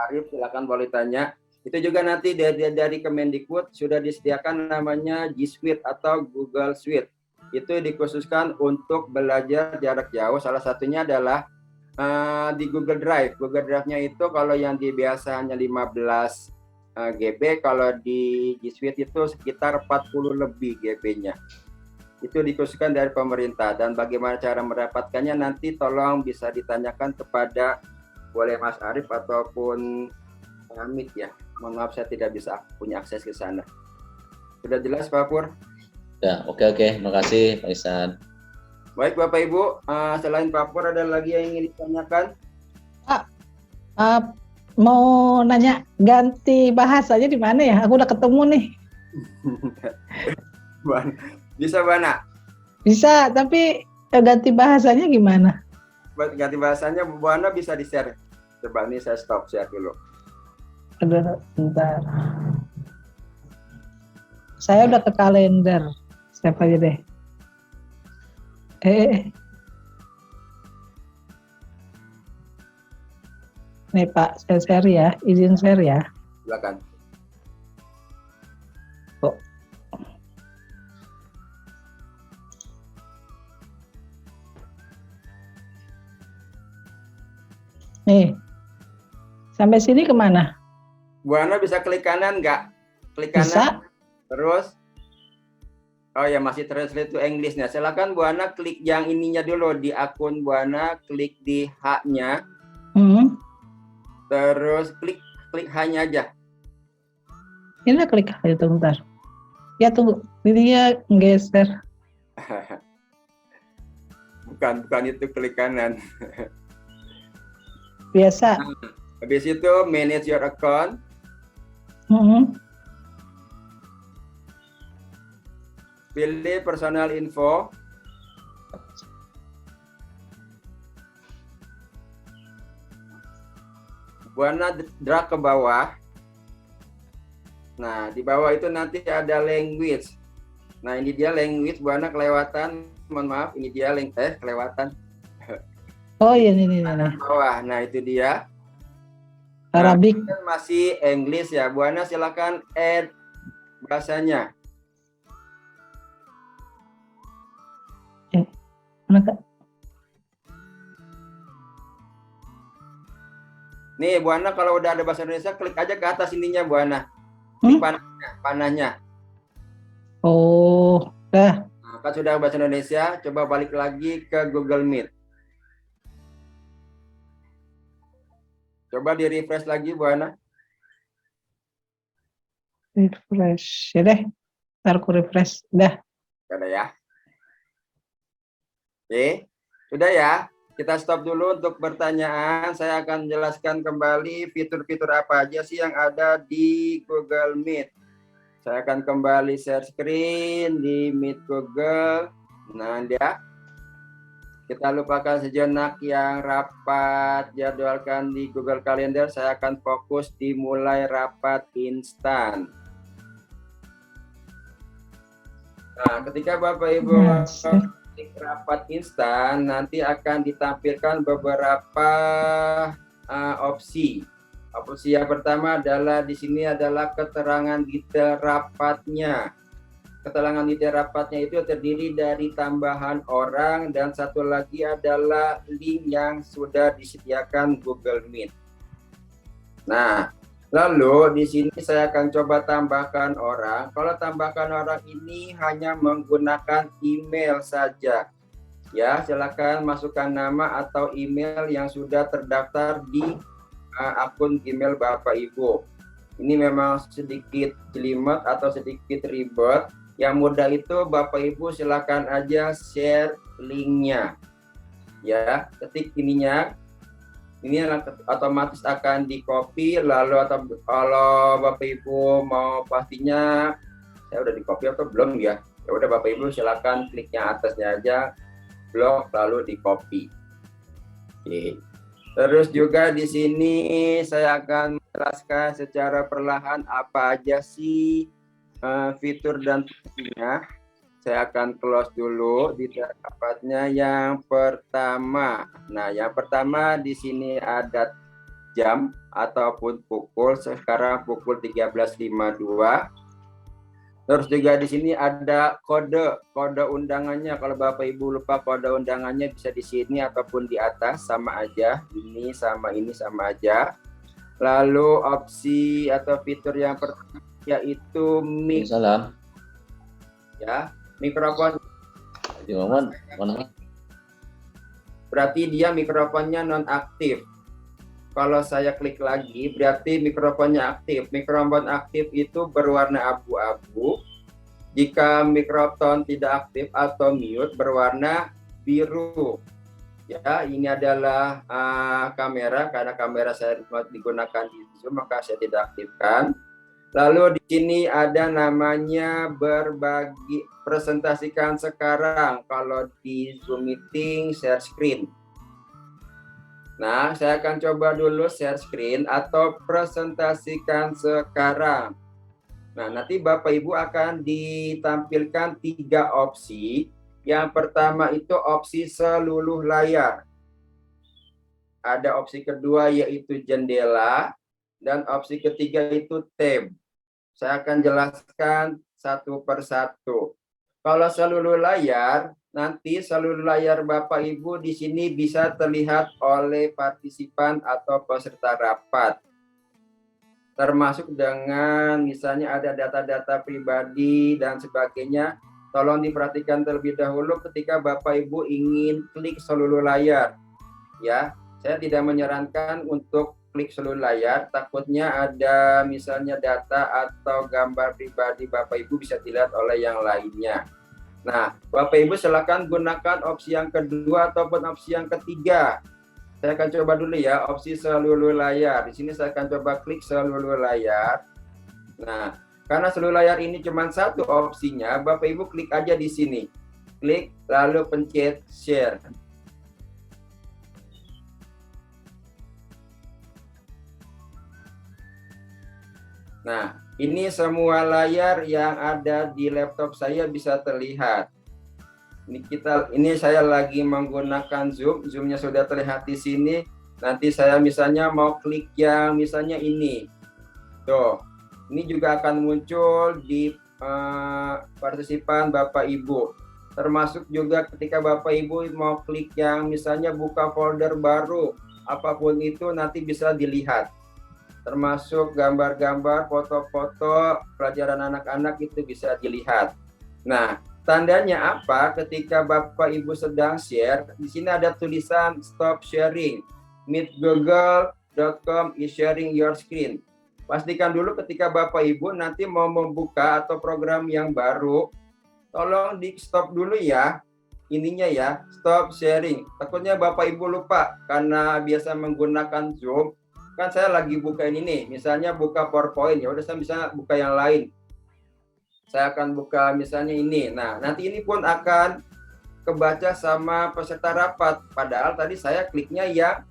Arif, silakan boleh tanya. Itu juga nanti dari Kemendikbud sudah disediakan namanya G Suite atau Google Suite. Itu dikhususkan untuk belajar jarak jauh. Salah satunya adalah di Google Drive. Google Drive-nya itu kalau yang di biasa hanya 15 GB, kalau di G Suite itu sekitar 40 lebih GB-nya. Itu dikhususkan dari pemerintah. Dan bagaimana cara mendapatkannya nanti tolong bisa ditanyakan kepada boleh Mas Arif ataupun Hamid ya. Mohon maaf saya tidak bisa punya akses ke sana. Sudah jelas Pak Pur? Ya, oke. Terima kasih Pak Isan. Baik Bapak Ibu, selain Pak Pur ada lagi yang ingin ditanyakan? Mau nanya ganti bahasanya di mana ya? Aku udah ketemu nih. Bisa Bana? Bisa, tapi ganti bahasanya gimana? Buat ganti bahasanya, Bu Ana bisa di-share. Coba ini saya stop share dulu. Aduh, bentar. Saya udah ke kalender. Siapa aja deh. Nih Pak, saya share ya. Izin share ya. Silakan. Nih, sampai sini kemana? Bu Ana bisa klik kanan nggak? Klik kanan. Bisa. Terus, oh ya masih translate to English. Nah, silakan Bu Ana klik yang ininya dulu di akun Bu Ana, klik di H-nya, terus klik H-nya aja. Ini klik itu bentar. Ya tunggu, ini dia geser. Bukan itu klik kanan. Biasa. Habis itu manage your account. Pilih personal info. Bu Ana drag ke bawah. Nah, di bawah itu nanti ada language. Nah, ini dia language. Bu Ana kelewatan. Mohon maaf, ini dia kelewatan. Oh iya ini. Bawah. Nah, itu dia. Arabik. Nah, masih English ya. Bu Ana silakan add bahasanya. Mana Kak? Nih, Bu Ana kalau udah ada bahasa Indonesia, klik aja ke atas ininya, Bu Ana. Klik panahnya. Oh, dah. Nah, kan sudah bahasa Indonesia, coba balik lagi ke Google Meet. Coba di refresh lagi, Bu Ana. Refresh. Ya deh. Ntar aku refresh. Dah. Sudah ya. Oke, sudah ya. Kita stop dulu untuk pertanyaan. Saya akan jelaskan kembali fitur-fitur apa aja sih yang ada di Google Meet. Saya akan kembali share screen di Meet Google. Nah, dia. Kita lupakan sejenak yang rapat jadwalkan di Google Calendar. Saya akan fokus di mulai rapat instan. Nah, ketika Bapak Ibu klik rapat instan, nanti akan ditampilkan beberapa opsi. Opsi yang pertama adalah di sini adalah keterangan detail rapatnya. Keterangan detail rapatnya itu terdiri dari tambahan orang dan satu lagi adalah link yang sudah disediakan Google Meet. Nah, lalu di sini saya akan coba tambahkan orang. Kalau tambahkan orang ini hanya menggunakan email saja. Ya, silakan masukkan nama atau email yang sudah terdaftar di akun Gmail Bapak Ibu. Ini memang sedikit jelimet atau sedikit ribet. Yang mudah itu Bapak Ibu silakan aja share linknya. Ya, ketik ininya. Ini otomatis akan di copy, lalu atau kalau Bapak Ibu mau pastinya saya udah di copy atau belum ya. Ya udah Bapak Ibu silakan kliknya atasnya aja, blok lalu di copy. Oke. Terus juga di sini saya akan menjelaskan secara perlahan apa aja sih fitur dan fungsinya. Saya akan close dulu di rapatnya yang pertama. Nah, yang pertama di sini ada jam ataupun pukul. Sekarang pukul 13.52. Terus juga di sini ada kode undangannya. Kalau Bapak Ibu lupa kode undangannya bisa di sini ataupun di atas, sama aja. Ini sama aja. Lalu opsi atau fitur yang pertama yaitu mic. Salam. Ya, mikrofon. Mana? Berarti dia mikrofonnya nonaktif. Kalau saya klik lagi, berarti mikrofonnya aktif. Mikrofon aktif itu berwarna abu-abu. Jika mikrofon tidak aktif atau mute berwarna biru. Ya, ini adalah kamera. Karena kamera saya digunakan di Zoom, maka saya tidak aktifkan. Lalu di sini ada namanya berbagi, presentasikan sekarang. Kalau di Zoom Meeting, share screen. Nah, saya akan coba dulu share screen atau presentasikan sekarang. Nah, nanti Bapak Ibu akan ditampilkan 3 opsi. Yang pertama itu opsi seluruh layar. Ada opsi kedua yaitu jendela. Dan opsi ketiga itu tab. Saya akan jelaskan satu persatu. Kalau seluruh layar, nanti seluruh layar Bapak Ibu di sini bisa terlihat oleh partisipan atau peserta rapat. Termasuk dengan misalnya ada data-data pribadi dan sebagainya. Tolong diperhatikan terlebih dahulu ketika Bapak Ibu ingin klik seluruh layar. Ya, saya tidak menyarankan untuk klik seluruh layar, takutnya ada misalnya data atau gambar pribadi Bapak Ibu bisa dilihat oleh yang lainnya. Nah, Bapak Ibu silakan gunakan opsi yang kedua ataupun opsi yang ketiga. Saya akan coba dulu ya, opsi seluruh layar. Di sini saya akan coba klik seluruh layar. Nah, karena seluruh layar ini cuma satu opsinya, Bapak Ibu klik aja di sini. Klik, lalu pencet share. Nah, ini semua layar yang ada di laptop saya bisa terlihat. Ini saya lagi menggunakan Zoom. Zoom-nya sudah terlihat di sini. Nanti saya misalnya mau klik yang misalnya ini. Tuh, ini juga akan muncul di partisipan Bapak Ibu. Termasuk juga ketika Bapak Ibu mau klik yang misalnya buka folder baru, apapun itu nanti bisa dilihat. Termasuk gambar-gambar, foto-foto pelajaran anak-anak itu bisa dilihat. Nah, tandanya apa ketika Bapak Ibu sedang share? Di sini ada tulisan stop sharing. meetgoogle.com is sharing your screen. Pastikan dulu ketika Bapak Ibu nanti mau membuka atau program yang baru, tolong di stop dulu ya. Ininya ya, stop sharing. Takutnya Bapak Ibu lupa karena biasa menggunakan Zoom. Kan saya lagi buka ini nih, misalnya buka PowerPoint, ya udah saya bisa buka yang lain. Saya akan buka misalnya ini. Nah, nanti ini pun akan kebaca sama peserta rapat. Padahal tadi saya kliknya ya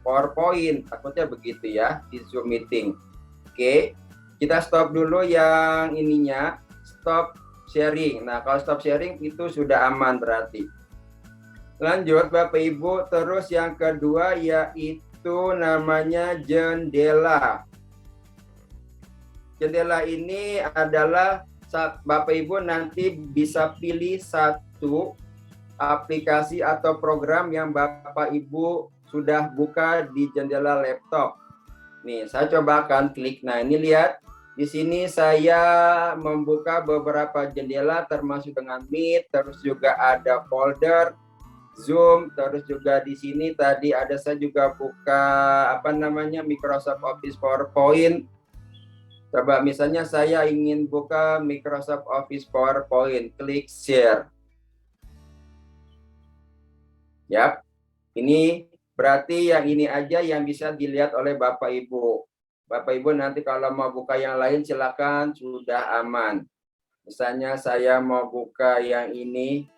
PowerPoint, takutnya begitu ya di Zoom Meeting. Oke, kita stop dulu yang ininya, stop sharing. Nah, kalau stop sharing itu sudah aman berarti. Lanjut Bapak Ibu, terus yang kedua yaitu namanya jendela. Jendela ini adalah Bapak Ibu nanti bisa pilih satu aplikasi atau program yang Bapak Ibu sudah buka di jendela laptop. Nih, saya coba akan klik. Nah, ini lihat di sini saya membuka beberapa jendela termasuk dengan Meet, terus juga ada folder Zoom, terus juga di sini tadi ada saya juga buka Microsoft Office PowerPoint. Coba misalnya saya ingin buka Microsoft Office PowerPoint, klik share. Yap, ini berarti yang ini aja yang bisa dilihat oleh Bapak Ibu. Bapak Ibu nanti kalau mau buka yang lain silakan, sudah aman. Misalnya saya mau buka yang ini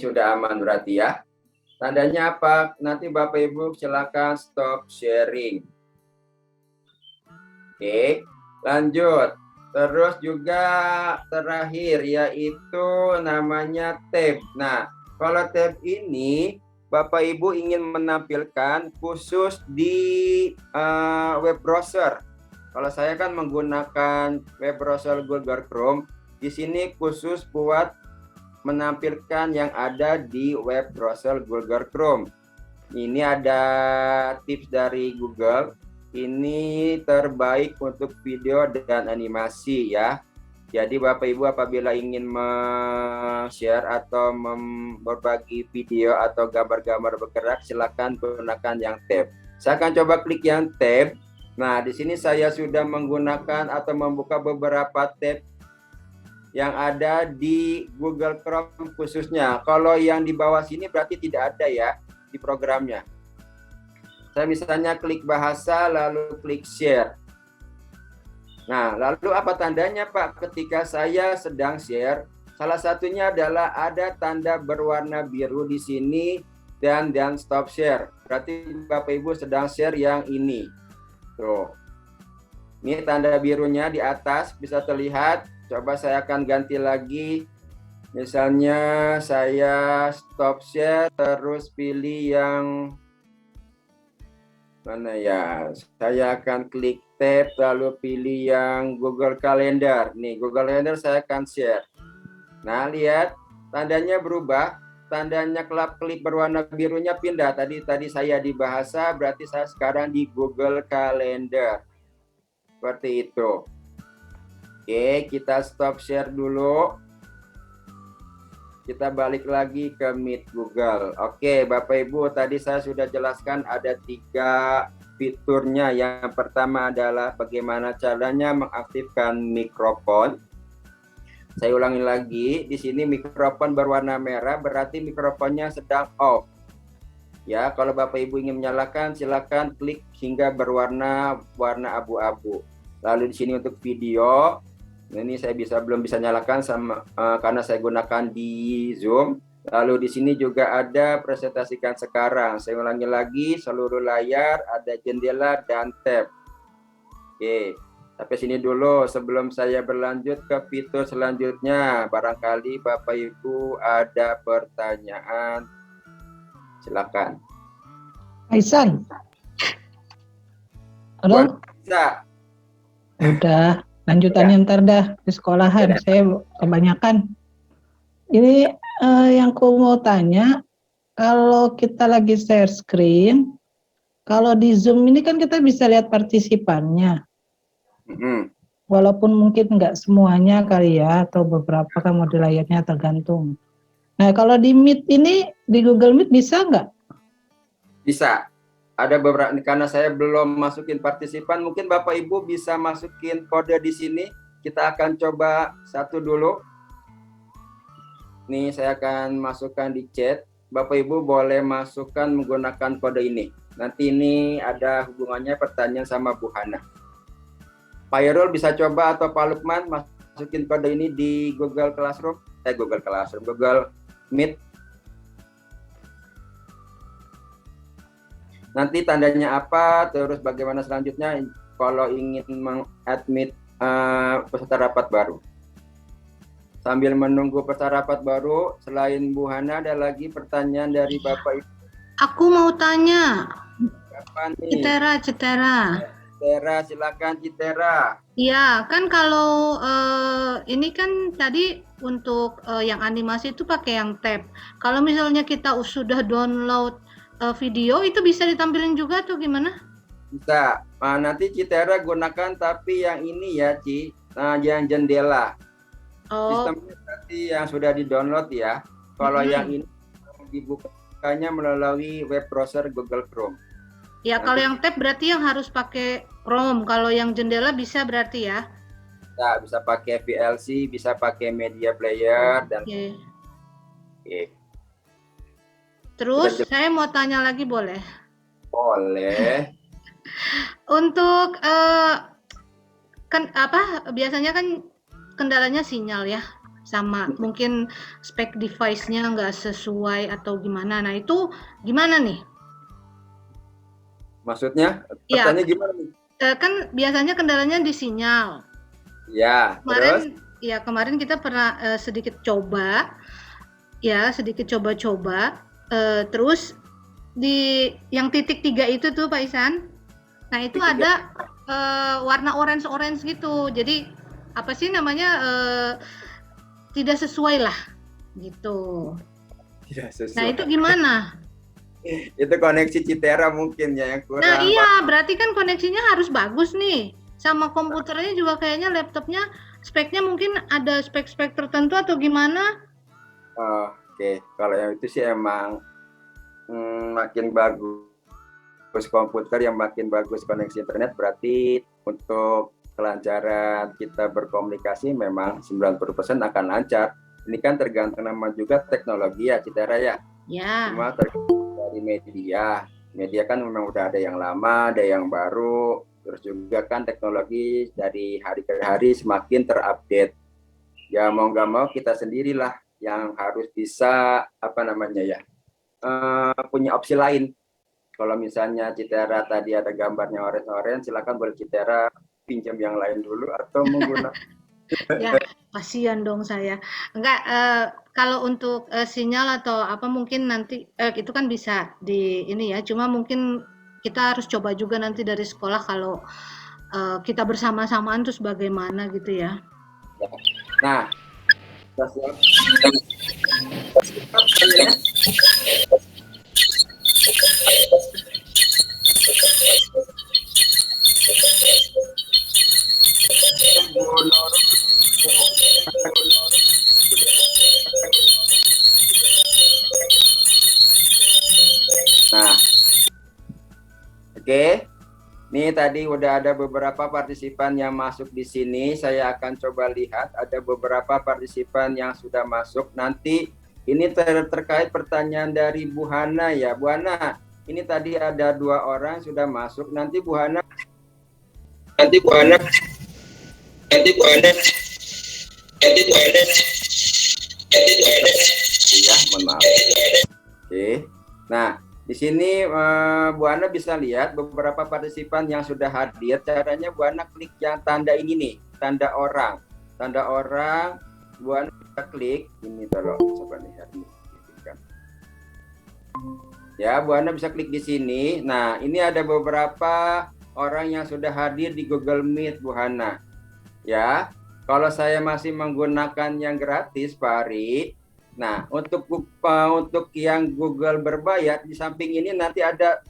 sudah aman berarti ya. Tandanya apa? Nanti Bapak Ibu silakan stop sharing. Oke, lanjut. Terus juga terakhir yaitu namanya tab. Nah, kalau tab ini Bapak Ibu ingin menampilkan khusus di web browser. Kalau saya kan menggunakan web browser Google Chrome, di sini khusus buat menampilkan yang ada di web browser Google Chrome. Ini ada tips dari Google. Ini terbaik untuk video dan animasi ya. Jadi Bapak Ibu apabila ingin share atau berbagi video atau gambar-gambar bergerak, silakan gunakan yang tab. Saya akan coba klik yang tab. Nah, di sini saya sudah menggunakan atau membuka beberapa tab yang ada di Google Chrome khususnya. Kalau yang di bawah sini berarti tidak ada ya di programnya. Saya misalnya klik bahasa lalu klik share. Nah, lalu apa tandanya Pak ketika saya sedang share? Salah satunya adalah ada tanda berwarna biru di sini dan stop share. Berarti Bapak Ibu sedang share yang ini. Tuh. Ini tanda birunya di atas bisa terlihat. Coba saya akan ganti lagi. Misalnya saya stop share terus pilih yang mana ya? Saya akan klik tab lalu pilih yang Google Calendar. Nih, Google Calendar saya akan share. Nah, lihat tandanya berubah. Tandanya klip berwarna birunya pindah. Tadi saya di bahasa, berarti saya sekarang di Google Calendar. Seperti itu. Oke, kita stop share dulu. Kita balik lagi ke Meet Google. Oke, Bapak Ibu, tadi saya sudah jelaskan ada 3 fiturnya. Yang pertama adalah bagaimana caranya mengaktifkan mikrofon. Saya ulangi lagi, di sini mikrofon berwarna merah berarti mikrofonnya sedang off. Ya, kalau Bapak Ibu ingin menyalakan, silakan klik hingga berwarna abu-abu. Lalu di sini untuk video, ini saya belum bisa nyalakan karena saya gunakan di Zoom. Lalu di sini juga ada presentasikan sekarang. Saya ulangi lagi, seluruh layar ada jendela dan tab. Oke, sampai sini dulu sebelum saya berlanjut ke fitur selanjutnya. Barangkali Bapak Ibu ada pertanyaan. Silakan. Aisan. Halo? Bisa. Udah, lanjutannya ntar dah di sekolahan. Saya kebanyakan. Ini yang aku mau tanya, kalau kita lagi share screen, kalau di Zoom ini kan kita bisa lihat partisipannya. Walaupun mungkin nggak semuanya kali ya, atau beberapa kan model layarnya tergantung. Nah, kalau di Meet ini, di Google Meet bisa nggak? Bisa. Ada beberapa, karena saya belum masukin partisipan, mungkin Bapak Ibu bisa masukin kode di sini. Kita akan coba satu dulu. Nih, saya akan masukkan di chat. Bapak Ibu boleh masukkan menggunakan kode ini. Nanti ini ada hubungannya pertanyaan sama Bu Hana. Pak Yerul bisa coba atau Pak Lukman masukin kode ini di Google Classroom. Google Meet. Nanti tandanya apa, terus bagaimana selanjutnya kalau ingin mengadmit peserta rapat baru. Sambil menunggu peserta rapat baru, selain Bu Hana ada lagi pertanyaan dari Bapak Ibu. Aku mau tanya. Kapan nih? Citera. Silakan Citera. Iya, kan kalau ini kan tadi untuk yang animasi itu pakai yang tab. Kalau misalnya kita sudah download video itu bisa ditampilin juga tuh gimana? Bisa. Nah, nanti Citera gunakan tapi yang ini ya Ci, yang jendela. Sistemnya berarti yang sudah di-download ya. Kalau yang ini dibukanya melalui web browser Google Chrome. Ya, kalau yang tab berarti yang harus pakai Chrome. Kalau yang jendela bisa berarti ya? Nah, bisa pakai VLC, bisa pakai media player dan Terus saya mau tanya lagi boleh? Boleh. Untuk kan biasanya kan kendalanya sinyal ya, sama mungkin spek device-nya nggak sesuai atau gimana. Nah itu gimana nih? Maksudnya? Pertanyaannya gimana nih? Kan biasanya kendalanya di sinyal. Ya. Kemarin kita pernah sedikit coba terus di yang titik 3 itu tuh Pak Isan. Nah itu ada warna orange gitu. Jadi apa sih namanya tidak sesuai lah gitu. Tidak sesuai. Nah itu gimana? Itu koneksi Citera mungkin ya yang kurang. Nah iya, berarti kan koneksinya harus bagus nih. Sama komputernya juga kayaknya laptopnya speknya mungkin ada spek-spek tertentu atau gimana? Oke, kalau yang itu sih emang makin bagus komputer, yang makin bagus koneksi internet, berarti untuk kelancaran kita berkomunikasi memang 90% akan lancar. Ini kan tergantung nama juga teknologi ya Citera ya. Ya. Cuma tergantung dari media kan memang udah ada yang lama, ada yang baru. Terus juga kan teknologi dari hari ke hari semakin terupdate. Ya mau nggak mau kita sendirilah yang harus bisa punya opsi lain. Kalau misalnya Citera tadi ada gambarnya orange-orange, silakan boleh Citera pinjam yang lain dulu atau menggunakan. Ya, kasihan dong saya. Enggak, kalau untuk sinyal atau apa mungkin nanti itu kan bisa di ini ya. Cuma mungkin kita harus coba juga nanti dari sekolah kalau kita bersama-samaan terus bagaimana gitu ya. Nah, kita siap. Nah, oke. Nih tadi udah ada beberapa partisipan yang masuk di sini. Saya akan coba lihat ada beberapa partisipan yang sudah masuk. Nanti ini terkait pertanyaan dari Bu Hana ya. Bu Hana, ini tadi ada 2 orang sudah masuk. Nanti Bu Hana. Ya, mohon maaf. Oke. Nah, di sini Bu Ana bisa lihat beberapa partisipan yang sudah hadir. Caranya Bu Ana klik yang tanda ini nih, tanda orang. Tanda orang, Bu Ana bisa klik. Ini tolong, coba lihat ini. Ya, Bu Ana bisa klik di sini. Nah, ini ada beberapa orang yang sudah hadir di Google Meet, Bu Hana. Ya, kalau saya masih menggunakan yang gratis, Pak Ari. Nah, untuk yang Google berbayar, di samping ini nanti ada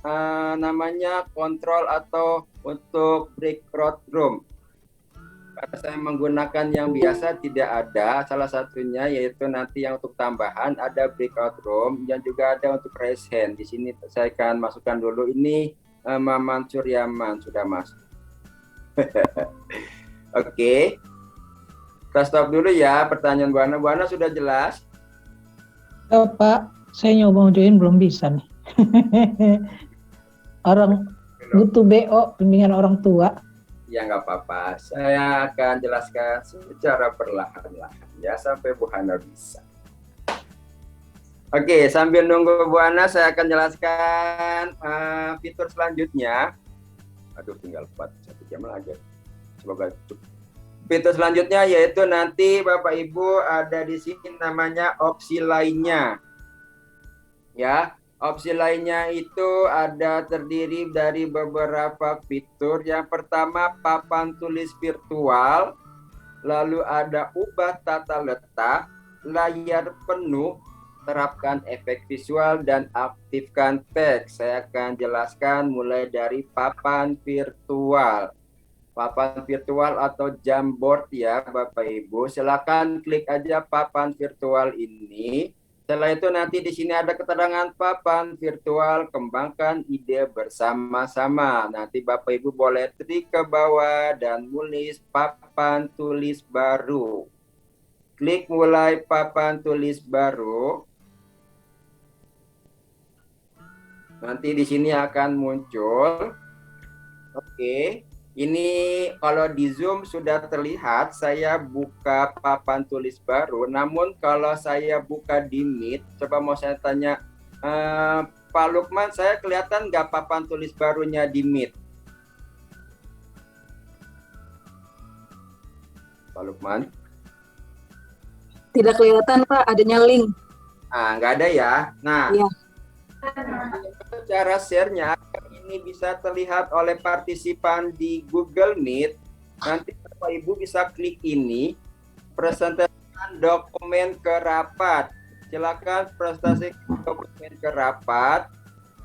namanya kontrol atau untuk breakout room. Karena saya menggunakan yang biasa tidak ada, salah satunya yaitu nanti yang untuk tambahan ada breakout room dan juga ada untuk raise hand. Di sini saya akan masukkan dulu ini Maman Suryaman sudah masuk. Oke. Kita stop dulu ya pertanyaan Bu Ana. Bu Ana sudah jelas? Oh, Pak, saya nyoba join belum bisa nih. Orang butuh BO, bimbingan orang tua. Ya nggak apa-apa, saya akan jelaskan secara perlahan-lahan ya sampai Bu Hana bisa. Oke, sambil nunggu Bu Hana, saya akan jelaskan fitur selanjutnya. Aduh, tinggal 1 jam lagi. Semoga cukup. Fitur selanjutnya yaitu nanti Bapak Ibu ada di sini namanya opsi lainnya. Ya, opsi lainnya itu ada terdiri dari beberapa fitur. Yang pertama papan tulis virtual, lalu ada ubah tata letak, layar penuh, terapkan efek visual dan aktifkan teks. Saya akan jelaskan mulai dari papan virtual. Papan virtual atau Jamboard ya Bapak Ibu. Silakan klik aja papan virtual ini. Setelah itu nanti di sini ada keterangan papan virtual, kembangkan ide bersama-sama. Nanti Bapak Ibu boleh klik ke bawah dan tulis papan tulis baru. Klik mulai papan tulis baru. Nanti di sini akan muncul. Oke. Ini kalau di Zoom sudah terlihat, saya buka papan tulis baru. Namun kalau saya buka di Meet, coba mau saya tanya, Pak Lukman, saya kelihatan nggak papan tulis barunya di Meet? Pak Lukman? Tidak kelihatan Pak, adanya link. Ah, nggak ada ya? Nah, ya. Cara share-nya ini bisa terlihat oleh partisipan di Google Meet. Nanti Bapak Ibu bisa klik ini, presentasikan dokumen ke rapat. Silakan presentasikan dokumen ke rapat.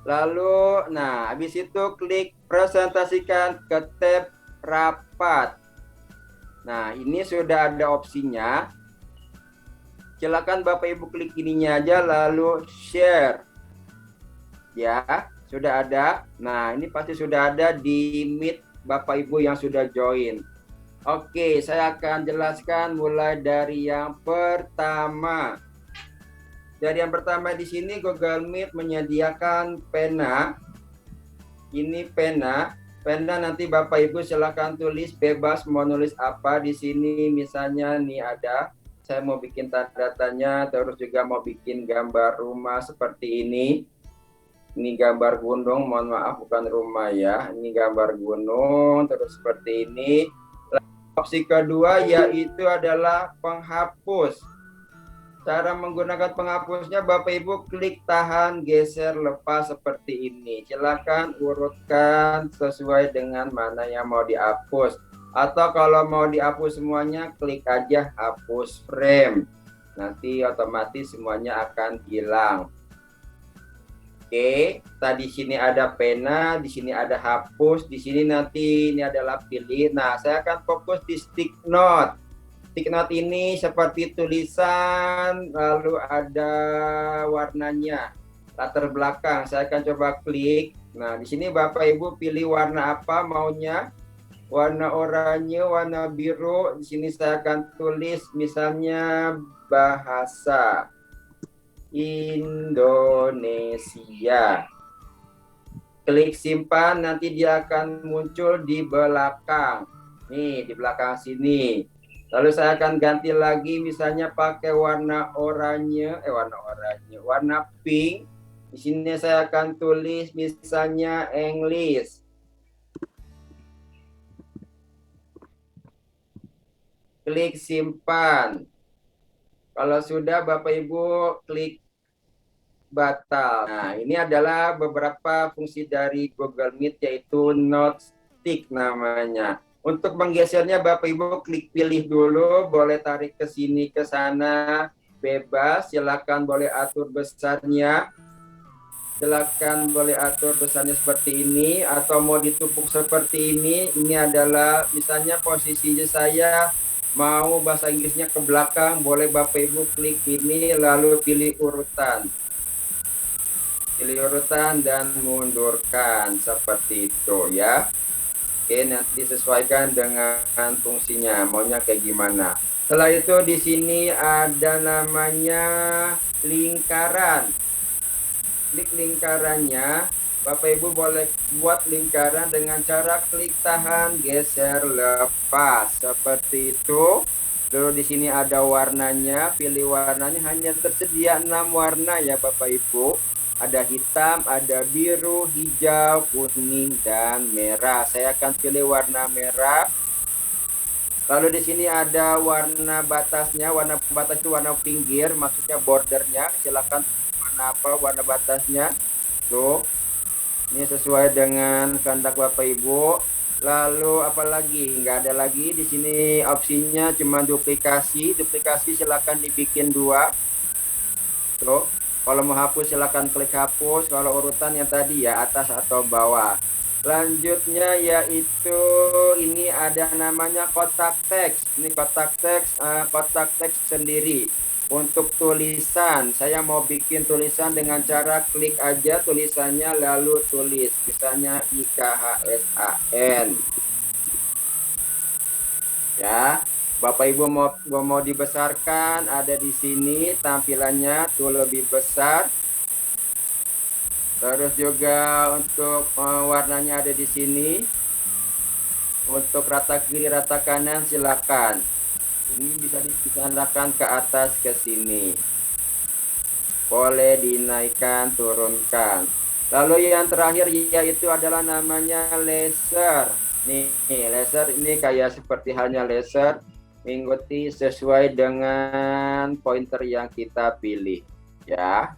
Lalu, nah, habis itu klik presentasikan ke tab rapat. Nah, ini sudah ada opsinya. Silakan Bapak Ibu klik ininya aja, lalu share. Ya, sudah ada. Nah, ini pasti sudah ada di Meet Bapak Ibu yang sudah join. Oke, saya akan jelaskan mulai dari yang pertama. Dari yang pertama di sini Google Meet menyediakan pena. Ini pena. pena nanti Bapak Ibu silakan tulis bebas mau nulis apa di sini. Misalnya nih ada, saya mau bikin tanda tanya, terus juga mau bikin gambar rumah seperti ini. Ini gambar gunung, mohon maaf bukan rumah ya. Ini gambar gunung, terus seperti ini. Opsi kedua yaitu adalah penghapus. Cara menggunakan penghapusnya Bapak Ibu klik tahan, geser, lepas seperti ini. Silakan urutkan sesuai dengan mana yang mau dihapus. Atau kalau mau dihapus semuanya klik aja hapus frame. Nanti otomatis semuanya akan hilang. Oke, tadi sini ada pena, di sini ada hapus, di sini nanti ini adalah pilih. Nah, saya akan fokus di stick note. Stick note ini seperti tulisan, lalu ada warnanya, latar belakang. Saya akan coba klik. Nah, di sini Bapak Ibu pilih warna apa maunya. Warna oranye, warna biru. Di sini saya akan tulis misalnya bahasa Indonesia. Klik simpan, nanti dia akan muncul di belakang. Nih, di belakang sini. Lalu saya akan ganti lagi misalnya pakai warna oranye, warna pink. Di sini saya akan tulis misalnya English. Klik simpan. Kalau sudah Bapak Ibu klik batal. Nah, ini adalah beberapa fungsi dari Google Meet yaitu Note Stick namanya. Untuk menggesernya Bapak Ibu klik pilih dulu, boleh tarik ke sini ke sana, bebas. Silakan boleh atur besarnya. Silakan boleh atur besarnya seperti ini atau mau ditumpuk seperti ini. Ini adalah misalnya posisinya saya mau bahasa Inggrisnya ke belakang, boleh Bapak Ibu klik ini lalu pilih urutan. Pilih urutan dan mundurkan seperti itu ya. Oke, nanti disesuaikan dengan fungsinya, maunya kayak gimana. Setelah itu di sini ada namanya lingkaran. Klik lingkarannya. Bapak Ibu boleh buat lingkaran dengan cara klik tahan, geser, lepas seperti itu. Lalu di sini ada warnanya, pilih warnanya, hanya tersedia 6 warna ya Bapak Ibu. Ada hitam, ada biru, hijau, kuning, dan merah. Saya akan pilih warna merah. Lalu di sini ada warna batasnya. Warna batas itu warna pinggir, maksudnya bordernya. Silakan warna apa warna batasnya. Tuh. Ini sesuai dengan kehendak Bapak Ibu. Lalu apalagi? Nggak ada lagi di sini opsinya cuma duplikasi. Duplikasi silakan dibikin 2. Tuh. Kalau mau hapus silakan klik hapus. Kalau urutan yang tadi ya atas atau bawah. Selanjutnya yaitu ini ada namanya kotak teks. Ini kotak teks sendiri. Untuk tulisan, saya mau bikin tulisan dengan cara klik aja tulisannya lalu tulis. Misalnya IKHSAN. Ya, Bapak Ibu mau dibesarkan, ada di sini tampilannya tuh lebih besar. Terus juga untuk warnanya ada di sini. Untuk rata kiri, rata kanan silakan. Ini bisa dipindahkan ke atas ke sini. Boleh dinaikkan, turunkan. Lalu yang terakhir yaitu adalah namanya laser. Nih, laser ini kayak seperti halnya laser, mengikuti sesuai dengan pointer yang kita pilih, ya.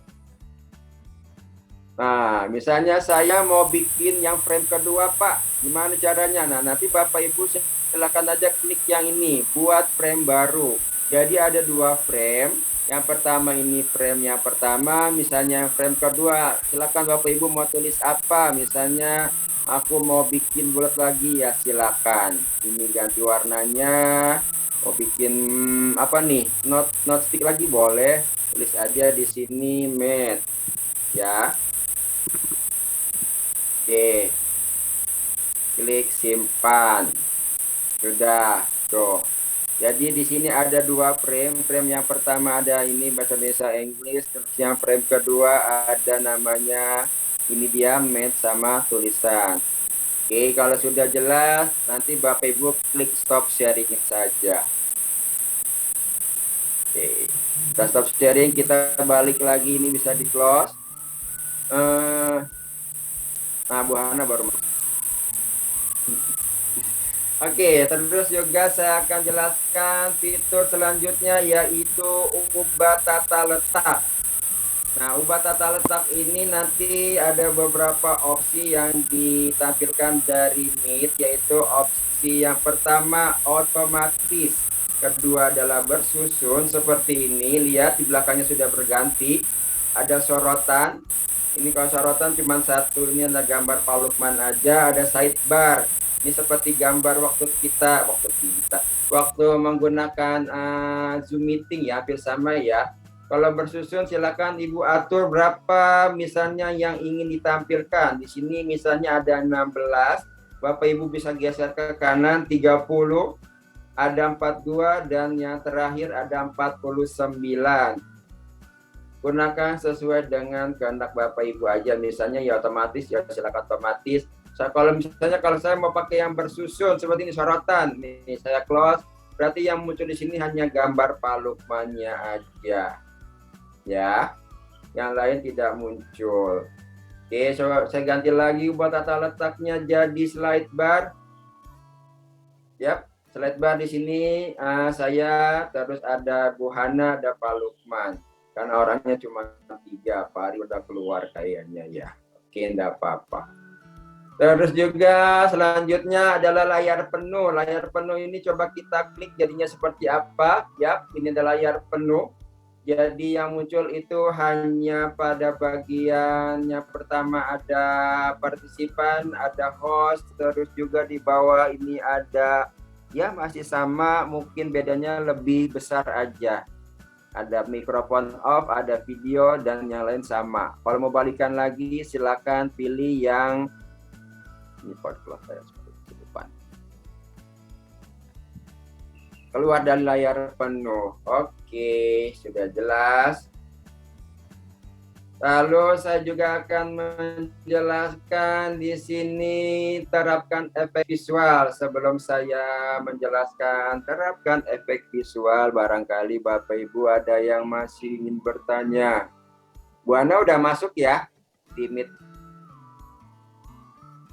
Nah, misalnya saya mau bikin yang frame kedua, Pak. Gimana caranya? Nah, nanti Bapak Ibu silakan aja klik yang ini, buat frame baru. Jadi ada 2 frame. Yang pertama ini frame yang pertama, misalnya frame kedua, silakan Bapak Ibu mau tulis apa. Misalnya aku mau bikin bulat lagi ya silakan. Ini ganti warnanya. Mau bikin apa nih? Note stick lagi boleh. Tulis aja di sini matte. Ya. Oke. Klik simpan. Sudah, tuh. Jadi di sini ada 2 frame. Frame yang pertama ada ini bahasa Indonesia English. Terus yang frame kedua ada namanya ini dia matte sama tulisan. Oke, kalau sudah jelas, nanti Bapak Ibu klik stop sharing saja. Oke, kita stop sharing, kita balik lagi, ini bisa di close. Nah, Bu Hana baru mau. Oke, terus juga saya akan jelaskan fitur selanjutnya, yaitu ubah tata letak. Nah, ubah tata letak ini nanti ada beberapa opsi yang ditampilkan dari Meet, yaitu opsi yang pertama otomatis, kedua adalah bersusun seperti ini. Lihat di belakangnya sudah berganti, ada sorotan. Ini kalau sorotan cuma satu, ini ada gambar Pak Lukman aja, ada sidebar. Ini seperti gambar waktu menggunakan Zoom meeting ya, hampir sama ya. Kalau bersusun silakan Ibu atur berapa misalnya yang ingin ditampilkan. Di sini misalnya ada 16, Bapak Ibu bisa geser ke kanan 30, ada 42 dan yang terakhir ada 49. Gunakan sesuai dengan kehendak Bapak Ibu aja. Misalnya ya otomatis, ya silakan otomatis. Kalau saya mau pakai yang bersusun seperti ini sorotan, nih saya close, berarti yang muncul di sini hanya gambar Pak Lukmannya aja, ya, yang lain tidak muncul. Oke, saya ganti lagi buat tata letaknya jadi slide bar. Yap, slide bar di sini saya, terus ada Bu Hana, ada Pak Lukman. Karena orangnya cuma 3, Pak Ari udah keluar kayaknya ya. Oke, enggak apa-apa. Terus juga selanjutnya adalah layar penuh. Layar penuh ini coba kita klik jadinya seperti apa. Ya, ini adalah layar penuh. Jadi yang muncul itu hanya pada bagian yang pertama ada partisipan, ada host, terus juga di bawah ini ada, ya masih sama, mungkin bedanya lebih besar aja. Ada mikrofon off, ada video, dan yang lain sama. Kalau mau balikan lagi, silakan pilih yang ini saya seperti depan. Keluar dari layar penuh. Oke, sudah jelas. Lalu saya juga akan menjelaskan di sini terapkan efek visual. Sebelum saya menjelaskan terapkan efek visual, barangkali Bapak Ibu ada yang masih ingin bertanya. Bu Ana udah masuk ya di Meet.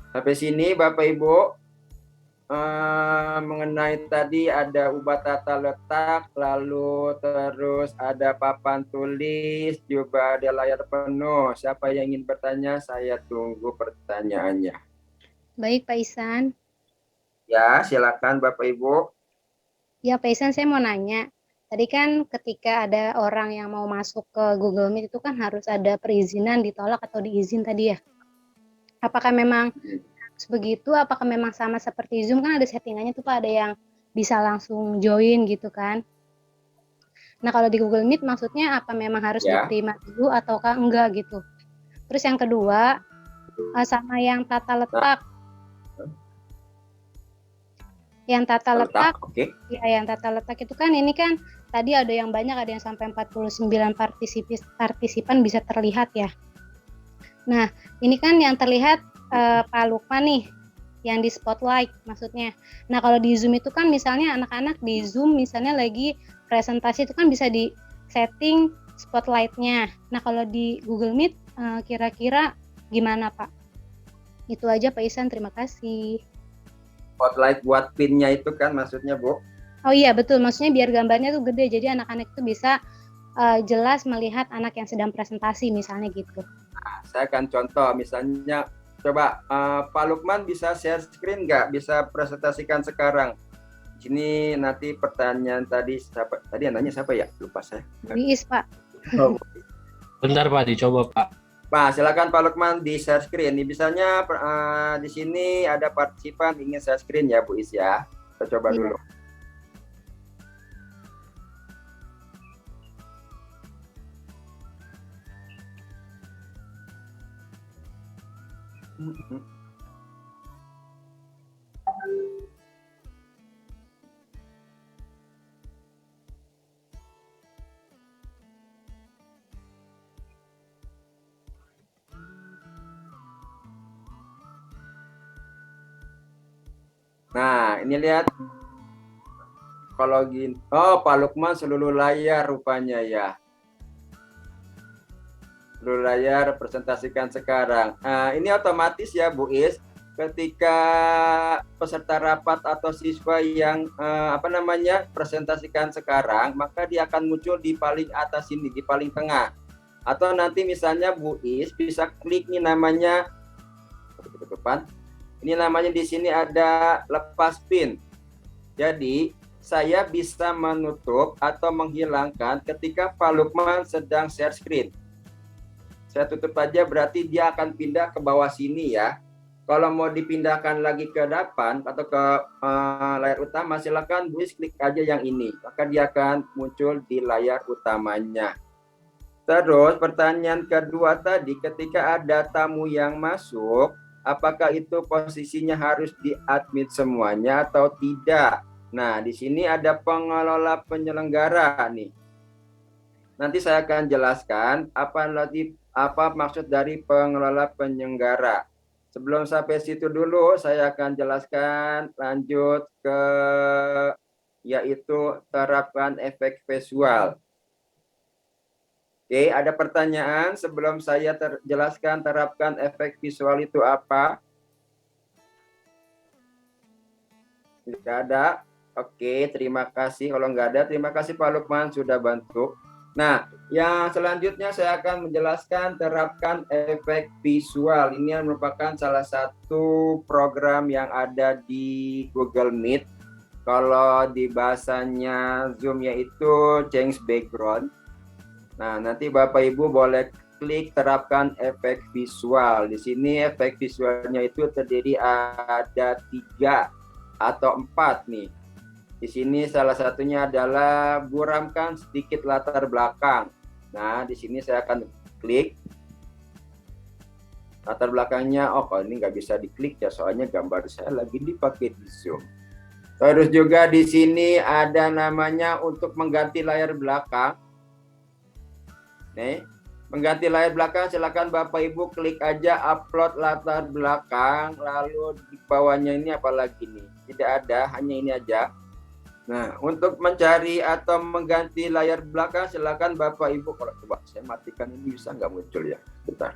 Sampai sini Bapak Ibu, mengenai tadi ada ubah tata letak, lalu terus ada papan tulis, juga ada layar penuh. Siapa yang ingin bertanya, saya tunggu pertanyaannya. Baik Pak Ihsan. Ya, silakan Bapak Ibu. Ya Pak Ihsan, saya mau nanya. Tadi kan ketika ada orang yang mau masuk ke Google Meet itu kan harus ada perizinan, ditolak atau diizin tadi ya. Apakah memang begitu? Apakah memang sama seperti Zoom? Kan ada settingannya tuh Pak, ada yang bisa langsung join gitu kan. Nah kalau di Google Meet maksudnya apa memang harus diterima dulu ataukah enggak gitu. Terus yang kedua, sama yang tata letak. Yang tata letak, ya yang tata letak itu kan ini kan tadi ada yang banyak, ada yang sampai 49 partisipan bisa terlihat ya. Nah, ini kan yang terlihat Pak Lukman nih, yang di spotlight maksudnya. Nah, kalau di Zoom itu kan misalnya anak-anak di Zoom misalnya lagi presentasi itu kan bisa di setting spotlight-nya. Nah, kalau di Google Meet kira-kira gimana Pak? Itu aja Pak Ihsan, terima kasih. Spotlight buat pin-nya itu kan maksudnya Bu? Oh iya betul, maksudnya biar gambarnya tuh gede, jadi anak-anak itu bisa jelas melihat anak yang sedang presentasi misalnya gitu. Nah, saya akan contoh, misalnya coba Pak Lukman bisa share screen nggak? Bisa presentasikan sekarang. Di sini nanti pertanyaan tadi yang nanya siapa ya? Lupa saya. Wiis Pak. Bentar Pak, dicoba Pak. Pak, silakan Pak Lukman di share screen. Ini misalnya di sini ada partisipan ingin share screen ya Bu Is ya. Kita coba dulu. Nah, ini lihat. Kalau gini, oh Pak Lukman seluruh layar rupanya ya. Seluruh layar presentasikan sekarang. Nah, ini otomatis ya Bu Is, ketika peserta rapat atau siswa yang presentasikan sekarang, maka dia akan muncul di paling atas ini, di paling tengah. Atau nanti misalnya Bu Is bisa klik nih namanya, ini namanya di sini ada lepas pin. Jadi saya bisa menutup atau menghilangkan ketika Pak Lukman sedang share screen. Saya tutup aja, berarti dia akan pindah ke bawah sini ya. Kalau mau dipindahkan lagi ke depan atau ke layar utama, silakan Bu Is klik aja yang ini. Maka dia akan muncul di layar utamanya. Terus pertanyaan kedua tadi, ketika ada tamu yang masuk, apakah itu posisinya harus di-admit semuanya atau tidak? Nah, di sini ada pengelola penyelenggara nih. Nanti saya akan jelaskan apa maksud dari pengelola penyelenggara. Sebelum sampai situ dulu, saya akan jelaskan lanjut ke yaitu terapkan efek visual. Oke, ada pertanyaan sebelum saya jelaskan terapkan efek visual itu apa? Tidak ada. Oke, terima kasih. Kalau nggak ada, terima kasih Pak Lukman sudah bantu. Nah, yang selanjutnya saya akan menjelaskan terapkan efek visual. Ini merupakan salah satu program yang ada di Google Meet. Kalau di bahasanya Zoom yaitu change background. Nah, nanti Bapak Ibu boleh klik terapkan efek visual. Di sini efek visualnya itu terdiri ada 3 atau 4 nih. Di sini salah satunya adalah buramkan sedikit latar belakang. Nah, di sini saya akan klik latar belakangnya. Oh, kalau ini nggak bisa diklik ya, soalnya gambar saya lagi dipakai di Zoom. Terus juga di sini ada namanya untuk mengganti layar belakang. Nih, mengganti layar belakang, silakan Bapak Ibu klik aja upload latar belakang, lalu di bawahnya ini apalagi nih? Tidak ada, hanya ini aja. Nah, untuk mencari atau mengganti layar belakang, silakan Bapak Ibu. Kalau coba saya matikan ini bisa nggak muncul ya? Bentar.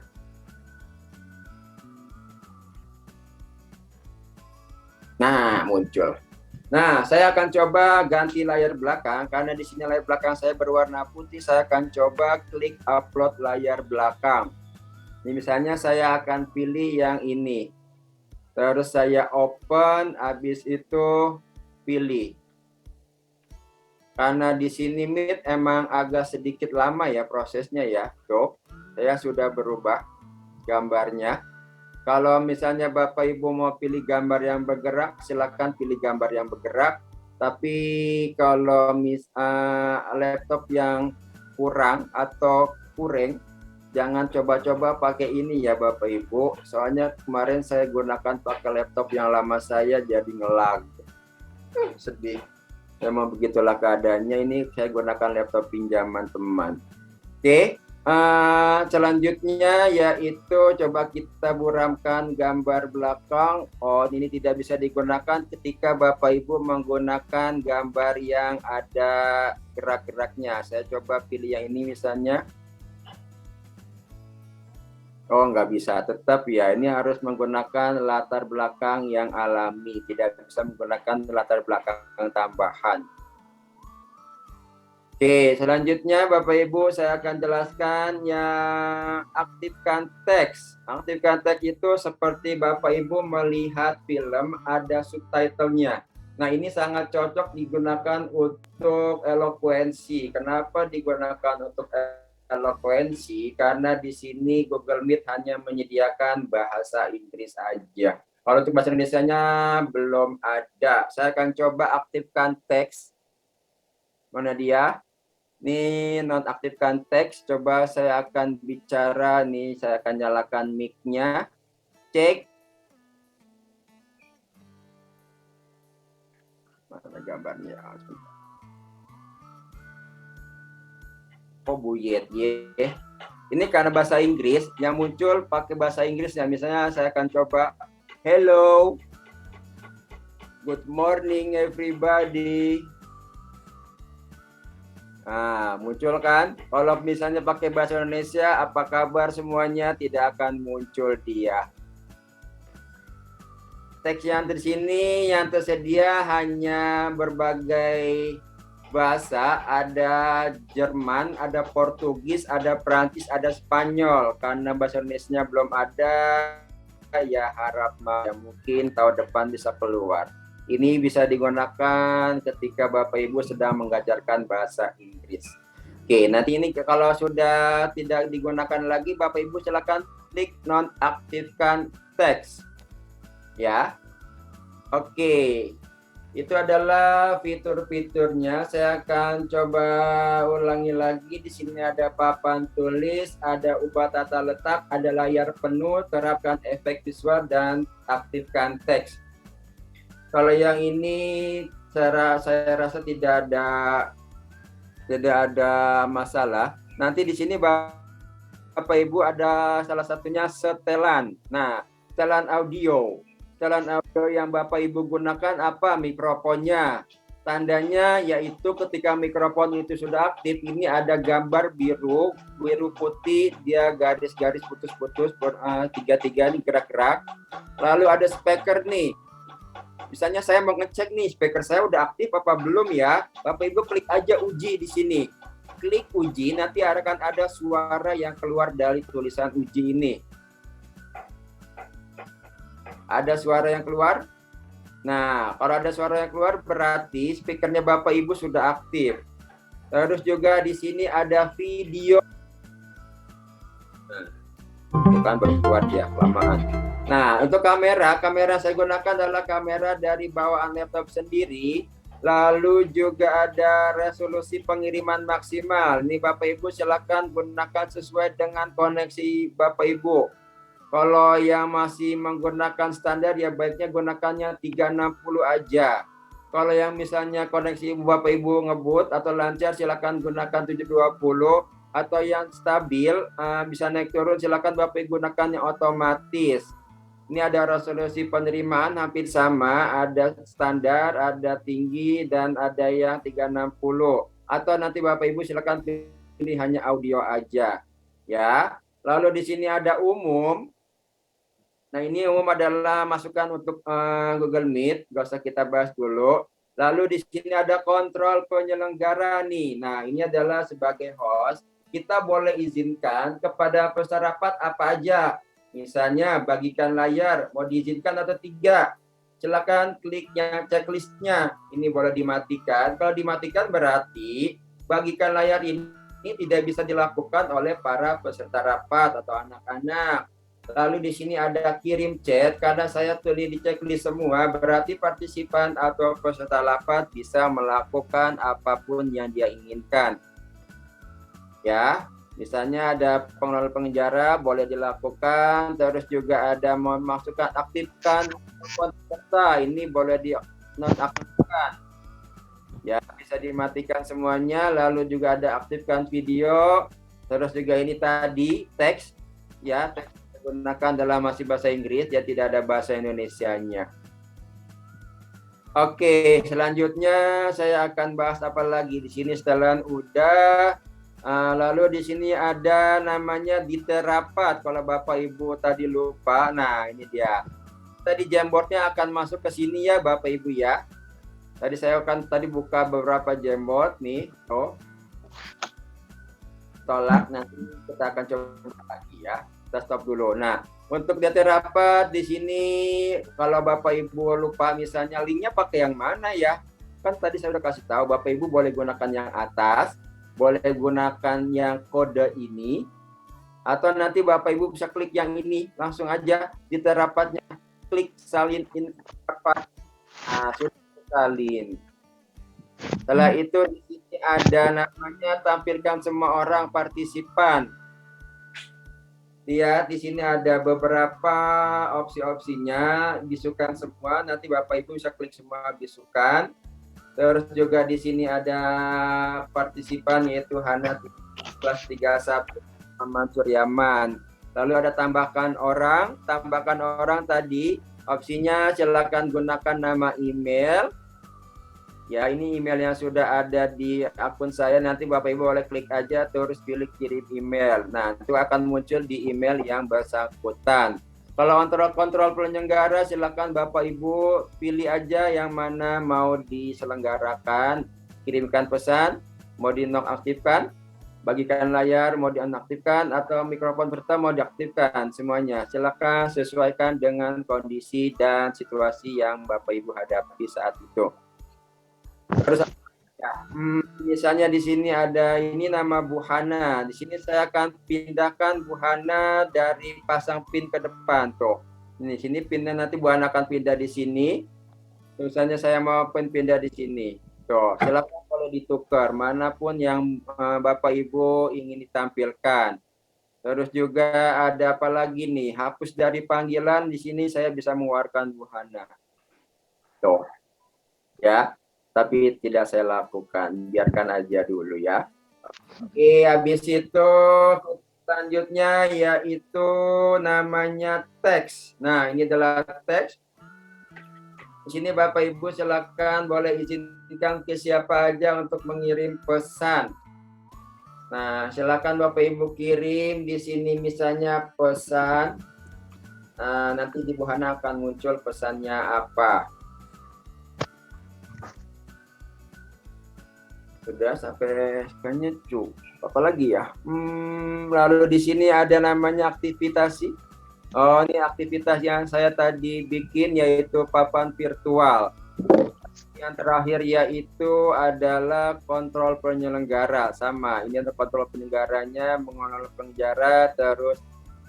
Nah, muncul. Nah, saya akan coba ganti layar belakang karena di sini layar belakang saya berwarna putih. Saya akan coba klik upload layar belakang. Ini misalnya saya akan pilih yang ini. Terus saya open, habis itu pilih. Karena di sini Meet emang agak sedikit lama ya prosesnya ya. Tuh, saya sudah berubah gambarnya. Kalau misalnya Bapak Ibu mau pilih gambar yang bergerak, silakan pilih gambar yang bergerak. Tapi kalau laptop yang kurang atau kuring, jangan coba-coba pakai ini ya Bapak Ibu. Soalnya kemarin saya gunakan pakai laptop yang lama saya jadi ngelag. Sedih. Memang begitulah keadaannya. Ini saya gunakan laptop pinjaman teman. Oke, selanjutnya yaitu coba kita buramkan gambar belakang. Oh, ini tidak bisa digunakan ketika Bapak Ibu menggunakan gambar yang ada gerak-geraknya. Saya coba pilih yang ini misalnya. Oh, nggak bisa, tetap ya, ini harus menggunakan latar belakang yang alami, tidak bisa menggunakan latar belakang tambahan. Oke, selanjutnya Bapak Ibu saya akan jelaskan yang aktifkan teks. Aktifkan teks itu seperti Bapak Ibu melihat film ada subtitlenya. Nah, ini sangat cocok digunakan untuk elokuensi. Kenapa digunakan untuk elokuensi? Karena di sini Google Meet hanya menyediakan bahasa Inggris aja. Kalau untuk bahasa Indonesianya belum ada. Saya akan coba aktifkan teks. Mana dia? Ini nonaktifkan teks. Coba saya akan bicara nih. Saya akan nyalakan mic-nya. Cek. Mana gambarnya? Oh, buyet ya. Ini karena bahasa Inggris yang muncul pakai bahasa Inggris ya. Misalnya saya akan coba hello. Good morning everybody. Nah, muncul kan? Kalau misalnya pakai bahasa Indonesia, apa kabar semuanya? Tidak akan muncul dia. Teks yang di sini yang tersedia hanya berbagai bahasa, ada Jerman, ada Portugis, ada Prancis, ada Spanyol. Karena bahasa Indonesia belum ada, ya harap mungkin tahun depan bisa keluar. Ini bisa digunakan ketika Bapak Ibu sedang mengajarkan bahasa Inggris. Oke, nanti ini kalau sudah tidak digunakan lagi, Bapak Ibu silakan klik nonaktifkan teks. Ya. Oke. Itu adalah fitur-fiturnya. Saya akan coba ulangi lagi. Di sini ada papan tulis, ada ubah tata letak, ada layar penuh, terapkan efek visual dan aktifkan teks. Kalau yang ini saya rasa tidak ada masalah. Nanti di sini Bapak Ibu ada salah satunya setelan. Nah, setelan audio. Setelan audio yang Bapak Ibu gunakan apa? Mikrofonnya. Tandanya yaitu ketika mikrofon itu sudah aktif, ini ada gambar biru putih, dia garis-garis putus-putus, tiga-tiga ini gerak-gerak. Lalu ada speaker nih. Misalnya saya mau ngecek nih, speaker saya udah aktif apa belum ya? Bapak Ibu klik aja uji di sini. Klik uji, nanti akan ada suara yang keluar dari tulisan uji ini. Ada suara yang keluar? Nah, kalau ada suara yang keluar berarti speakernya Bapak Ibu sudah aktif. Terus juga di sini ada video. Bukan berkuat ya, kelamaan. Nah, untuk kamera saya gunakan adalah kamera dari bawaan laptop sendiri. Lalu juga ada resolusi pengiriman maksimal. Ini Bapak Ibu silakan gunakan sesuai dengan koneksi Bapak Ibu. Kalau yang masih menggunakan standar ya baiknya gunakannya 360 aja. Kalau yang misalnya koneksi Bapak Ibu ngebut atau lancar silakan gunakan 720. Atau yang stabil bisa naik turun silakan Bapak Ibu gunakan yang otomatis. Ini ada resolusi penerimaan hampir sama, ada standar, ada tinggi dan ada yang 360. Atau nanti Bapak Ibu silakan pilih hanya audio aja. Ya. Lalu di sini ada umum. Nah, ini umum adalah masukan untuk Google Meet, nggak usah kita bahas dulu. Lalu di sini ada kontrol penyelenggara nih. Nah, ini adalah sebagai host kita boleh izinkan kepada peserta rapat apa aja. Misalnya bagikan layar, mau diizinkan atau tidak. Silakan klik yang checklistnya. Ini boleh dimatikan. Kalau dimatikan berarti bagikan layar ini tidak bisa dilakukan oleh para peserta rapat atau anak-anak. Lalu di sini ada kirim chat. Karena saya tulis di checklist semua, berarti partisipan atau peserta rapat bisa melakukan apapun yang dia inginkan. Ya, misalnya ada pengelola penjara boleh dilakukan, terus juga ada memasukkan aktifkan peserta ini boleh dinonaktifkan. Ya, bisa dimatikan semuanya, lalu juga ada aktifkan video, terus juga ini tadi teks ya, teks digunakan dalam masih bahasa Inggris ya, tidak ada bahasa Indonesianya. Oke, selanjutnya saya akan bahas apa lagi di sini setelan udah. Lalu di sini ada namanya detail rapat. Kalau Bapak Ibu tadi lupa, nah ini dia. Tadi Jamboardnya akan masuk ke sini ya Bapak Ibu ya. Tadi saya akan buka beberapa Jamboard nih. Oh, tolak nanti kita akan coba lagi ya. Kita stop dulu. Nah, untuk detail rapat di sini, kalau Bapak Ibu lupa misalnya linknya pakai yang mana ya? Kan tadi saya udah kasih tahu Bapak Ibu boleh gunakan yang atas. Boleh gunakan yang kode ini atau nanti Bapak Ibu bisa klik yang ini langsung aja di terapatnya, klik salin in rapat. Nah, sudah salin. Setelah itu di sini ada namanya tampilkan semua orang partisipan. Lihat di sini ada beberapa opsi-opsinya, bisukan semua. Nanti Bapak Ibu bisa klik semua bisukan. Terus juga di sini ada partisipan yaitu Hana kelas 31 Mansur Yaman. Lalu ada tambahkan orang tadi Opsinya silakan gunakan nama email. Ya, ini email yang sudah ada di akun saya. Nanti Bapak Ibu boleh klik aja terus pilih kirim email. Nah, itu akan muncul di email yang bersangkutan. Kalau untuk kontrol penyelenggara, silakan Bapak Ibu pilih aja yang mana mau diselenggarakan. Kirimkan pesan, mau dinonaktifkan, bagikan layar mau dinonaktifkan, atau mikrofon pertama mau diaktifkan. Semuanya silakan sesuaikan dengan kondisi dan situasi yang Bapak Ibu hadapi saat itu. Terus ya, misalnya di sini ada ini nama Bu Hana. Di sini saya akan pindahkan Bu Hana dari pasang pin ke depan tuh. Ini sini pindah, nanti Bu Hana akan pindah di sini. Misalnya saya mau pindah di sini. Tuh, silakan kalau ditukar manapun yang Bapak Ibu ingin ditampilkan. Terus juga ada apa lagi nih? Hapus dari panggilan, di sini saya bisa mengeluarkan Bu Hana. Tuh. Ya. Tapi tidak saya lakukan, biarkan aja dulu ya. Oke, habis itu selanjutnya yaitu namanya teks. Nah, ini adalah teks. Di sini Bapak Ibu silakan boleh izinkan ke siapa aja untuk mengirim pesan. Nah, silakan Bapak Ibu kirim di sini misalnya pesan. Nanti di Bu Hana akan muncul pesannya apa. Sudah sampai kayaknya cukup. Apa lagi ya? Lalu di sini ada namanya aktivitas. Oh, ini aktivitas yang saya tadi bikin yaitu papan virtual. Yang terakhir yaitu adalah kontrol penyelenggara. Sama, ini untuk kontrol penyelenggaranya, mengontrol penjara, terus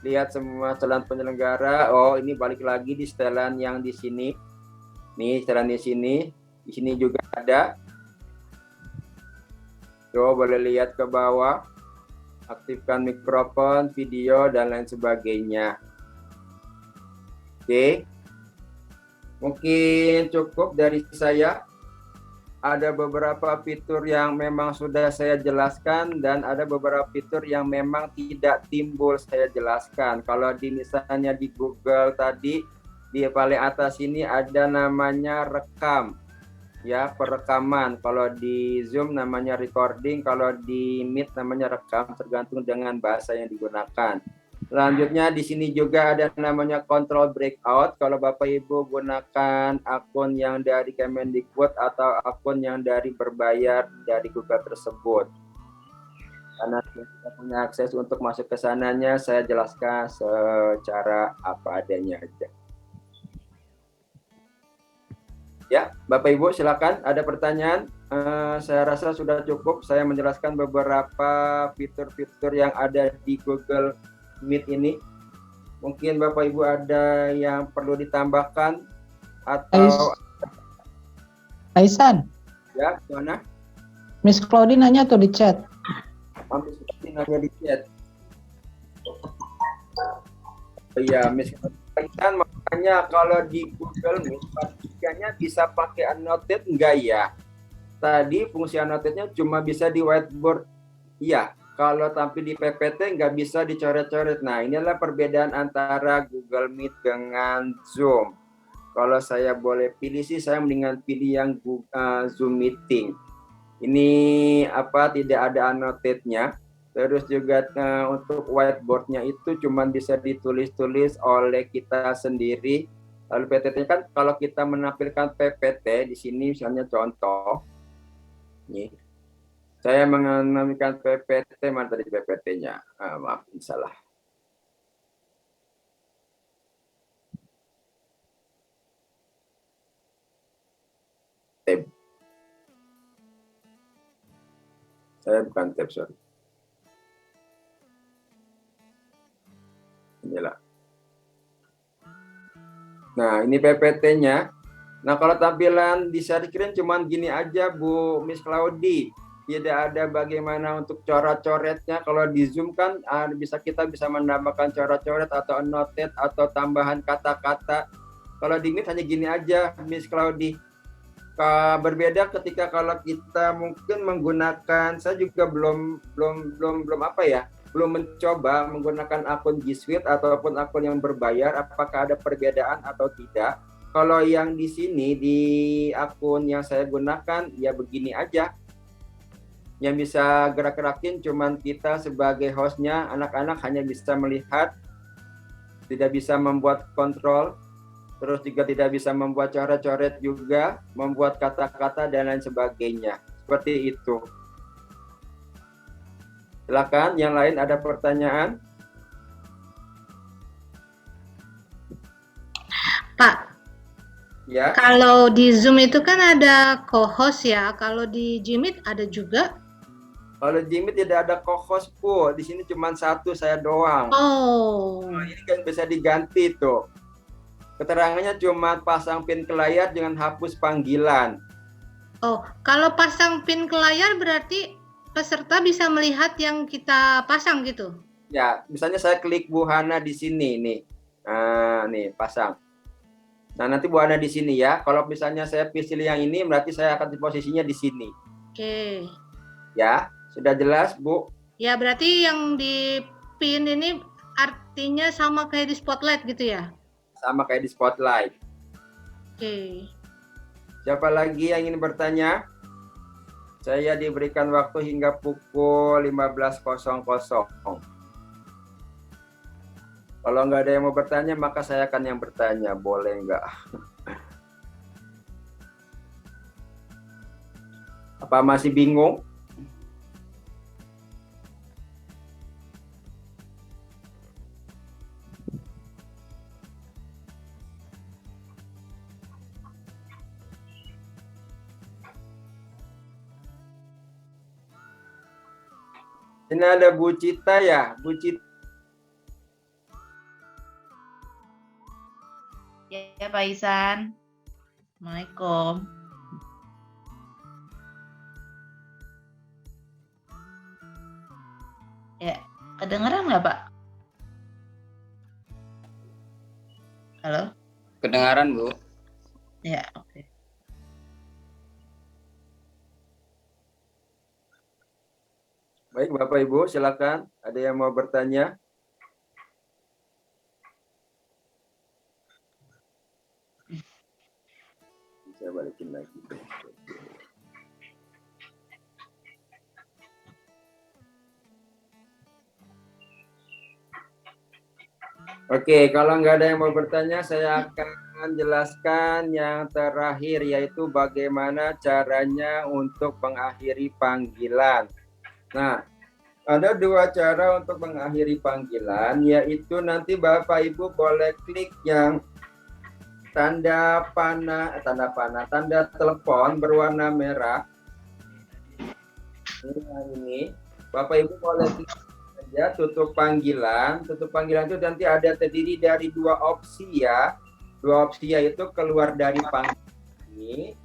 lihat semua setelan penyelenggara. Oh, ini balik lagi di setelan yang di sini. Nih, setelan di sini. Di sini juga ada. Coba boleh lihat ke bawah, aktifkan mikrofon, video, dan lain sebagainya. Oke, mungkin cukup dari saya. Ada beberapa fitur yang memang sudah saya jelaskan, dan ada beberapa fitur yang memang tidak timbul saya jelaskan. Kalau misalnya di Google tadi, di paling atas ini ada namanya rekam. Ya, perekaman. Kalau di Zoom namanya recording, kalau di Meet namanya rekam, tergantung dengan bahasa yang digunakan. Selanjutnya di sini juga ada namanya control breakout. Kalau Bapak Ibu gunakan akun yang dari Kemendikbud atau akun yang dari berbayar dari Google tersebut. Karena kita punya akses untuk masuk ke sananya, saya jelaskan secara apa adanya aja. Ya, Bapak Ibu silakan, ada pertanyaan. Saya rasa sudah cukup saya menjelaskan beberapa fitur-fitur yang ada di Google Meet ini. Mungkin Bapak Ibu ada yang perlu ditambahkan atau Aisan. Ya, gimana? Miss Claudine nanya tuh di chat. Miss Claudine nanya di chat. Iya, Miss Claudine makanya kalau di Google Meet pastinya bisa pakai annotate enggak ya? Tadi fungsi annotate-nya cuma bisa di whiteboard. Iya, kalau tampil di PPT nggak bisa dicoret-coret. Nah, inilah perbedaan antara Google Meet dengan Zoom. Kalau saya boleh pilih sih, saya mendingan pilih yang Zoom Meeting. Ini tidak ada annotate-nya. Terus juga untuk whiteboard-nya itu cuma bisa ditulis-tulis oleh kita sendiri. Lalu PPT kan kalau kita menampilkan PPT di sini misalnya contoh, nih, saya menampilkan PPT, mana tadi PPT-nya? Maaf, salah. Tab. Saya bukan tab, sorry. Inilah. Nah, ini PPT-nya. Nah, kalau tampilan di share screen cuman gini aja, Bu Miss Claudi. Tidak ada bagaimana untuk coret-coretnya. Kalau di Zoom kan kita bisa menambahkan coret-coret atau annotate atau tambahan kata-kata. Kalau di Meet hanya gini aja, Miss Claudi. Berbeda ketika kalau kita mungkin menggunakan, saya juga belum belum mencoba menggunakan akun G Suite ataupun akun yang berbayar, apakah ada perbedaan atau tidak? Kalau yang di sini di akun yang saya gunakan ya begini aja. Yang bisa gerak-gerakin cuman kita sebagai hostnya, anak-anak hanya bisa melihat, tidak bisa membuat kontrol, terus juga tidak bisa membuat coret-coret juga, membuat kata-kata dan lain sebagainya. Seperti itu. Silakan, yang lain ada pertanyaan? Pak, Ya. kalau di Zoom itu kan ada co-host ya, kalau di Jimit ada juga? Kalau Jimmy tidak ada co-host, Bu. Di sini cuma satu, saya doang. Oh. Nah, ini kan bisa diganti tuh. Keterangannya cuma pasang pin ke layar, jangan hapus panggilan. Oh, kalau pasang pin ke layar berarti peserta bisa melihat yang kita pasang gitu? Ya, misalnya saya klik Bu Hana di sini nih. Nah, nih pasang. Nah, nanti Bu Hana di sini ya. Kalau misalnya saya pilih yang ini, berarti saya akan di posisinya di sini. Oke. Ya, sudah jelas, Bu? Ya, berarti yang di pin ini artinya sama kayak di spotlight gitu ya? Sama kayak di spotlight. Oke. Siapa lagi yang ingin bertanya? Saya diberikan waktu hingga pukul 15.00. Kalau nggak ada yang mau bertanya, maka saya akan yang bertanya. Boleh nggak? Apa masih bingung? Ini ada Bu Cita ya, Bu Cita. Ya, Pak Isan. Assalamualaikum. Ya, kedengeran nggak, Pak? Halo? Kedengaran, Bu. Ya, oke. Baik, Bapak Ibu, silakan. Ada yang mau bertanya? Saya balikin lagi. Oke, kalau nggak ada yang mau bertanya, saya akan jelaskan yang terakhir, yaitu bagaimana caranya untuk mengakhiri panggilan. Nah, ada dua cara untuk mengakhiri panggilan, yaitu nanti Bapak Ibu boleh klik yang tanda telepon berwarna merah. Ini, Bapak Ibu boleh klik saja tutup panggilan. Tutup panggilan itu nanti ada terdiri dari dua opsi ya. Dua opsi yaitu keluar dari panggilan ini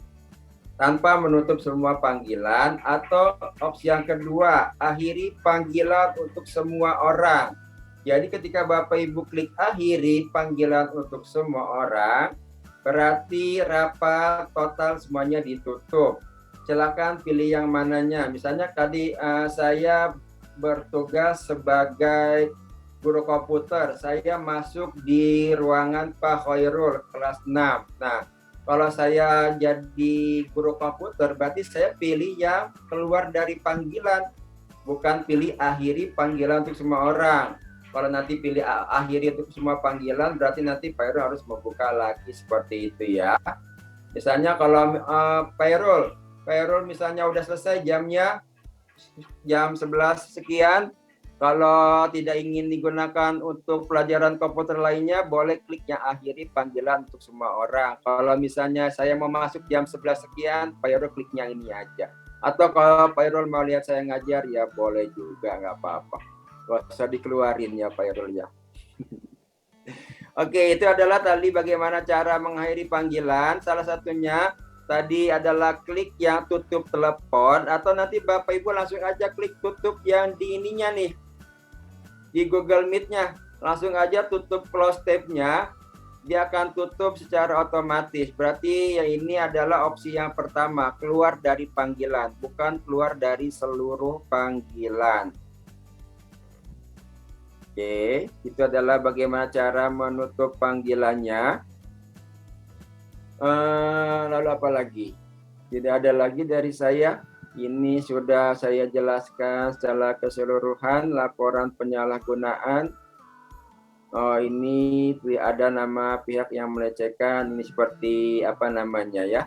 tanpa menutup semua panggilan, atau opsi yang kedua, akhiri panggilan untuk semua orang. Jadi ketika Bapak Ibu klik akhiri panggilan untuk semua orang, berarti rapat total semuanya ditutup. Silakan pilih yang mananya. Misalnya tadi saya bertugas sebagai guru komputer, saya masuk di ruangan Pak Khairul kelas 6. Nah, kalau saya jadi guru komputer, berarti saya pilih yang keluar dari panggilan, bukan pilih akhiri panggilan untuk semua orang. Kalau nanti pilih akhiri untuk semua panggilan, berarti nanti Pak Irul harus membuka lagi seperti itu ya. Misalnya kalau Pak Irul misalnya udah selesai jamnya, jam 11 sekian, kalau tidak ingin digunakan untuk pelajaran komputer lainnya, boleh klik yang akhiri panggilan untuk semua orang. Kalau misalnya saya mau masuk jam 11 sekian, Pak Irul kliknya ini aja. Atau kalau Pak Irul mau lihat saya ngajar, ya boleh juga, nggak apa-apa. Nggak usah dikeluarin ya Pak Irul ya. Oke, itu adalah tadi bagaimana cara mengakhiri panggilan. Salah satunya tadi adalah klik yang tutup telepon, atau nanti Bapak Ibu langsung aja klik tutup yang di ininya nih, di Google Meet-nya, langsung aja tutup close tab-nya, dia akan tutup secara otomatis. Berarti yang ini adalah opsi yang pertama, keluar dari panggilan, bukan keluar dari seluruh panggilan. Oke, itu adalah bagaimana cara menutup panggilannya. Lalu apa lagi? Tidak ada lagi dari saya. Ini sudah saya jelaskan secara keseluruhan laporan penyalahgunaan. Oh, ini ada nama pihak yang melecehkan. Ini seperti apa namanya ya?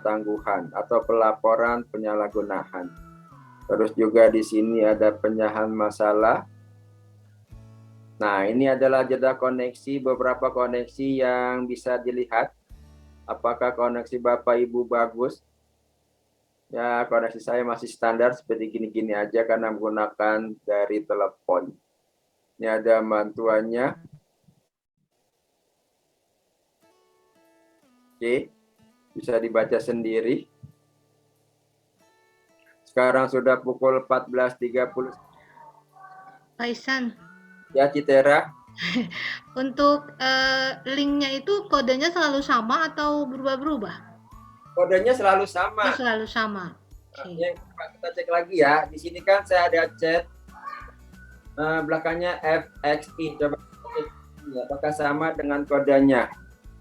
Tangguhan atau pelaporan penyalahgunaan. Terus juga di sini ada penyahan masalah. Nah, ini adalah jeda koneksi, beberapa koneksi yang bisa dilihat. Apakah koneksi Bapak Ibu bagus? Ya, koneksi saya masih standar seperti gini-gini aja karena menggunakan dari telepon. Ini ada bantuannya. Oke, bisa dibaca sendiri. Sekarang sudah pukul 14.30. Pak Ihsan, Ya, Citera. untuk linknya itu kodenya selalu sama atau berubah-berubah? Kodenya selalu sama. Oh, selalu sama. Ya, kita cek lagi ya. Di sini kan saya ada chat. Belakangnya FXI. Coba cek apakah sama dengan kodenya.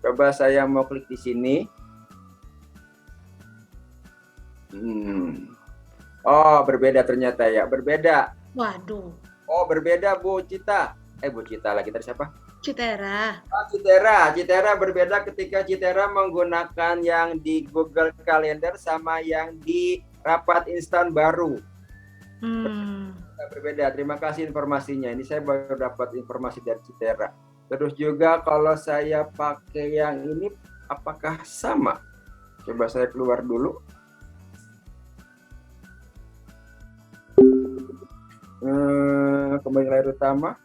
Coba saya mau klik di sini. Oh, berbeda ternyata ya. Berbeda. Waduh. Oh, berbeda Bu Cita. Bu Cita lagi tadi siapa? Citera. Citera berbeda ketika Citera menggunakan yang di Google Calendar sama yang di rapat instan baru. Berbeda. Terima kasih informasinya. Ini saya baru dapat informasi dari Citera. Terus juga kalau saya pakai yang ini, apakah sama? Coba saya keluar dulu. Kembali layar utama.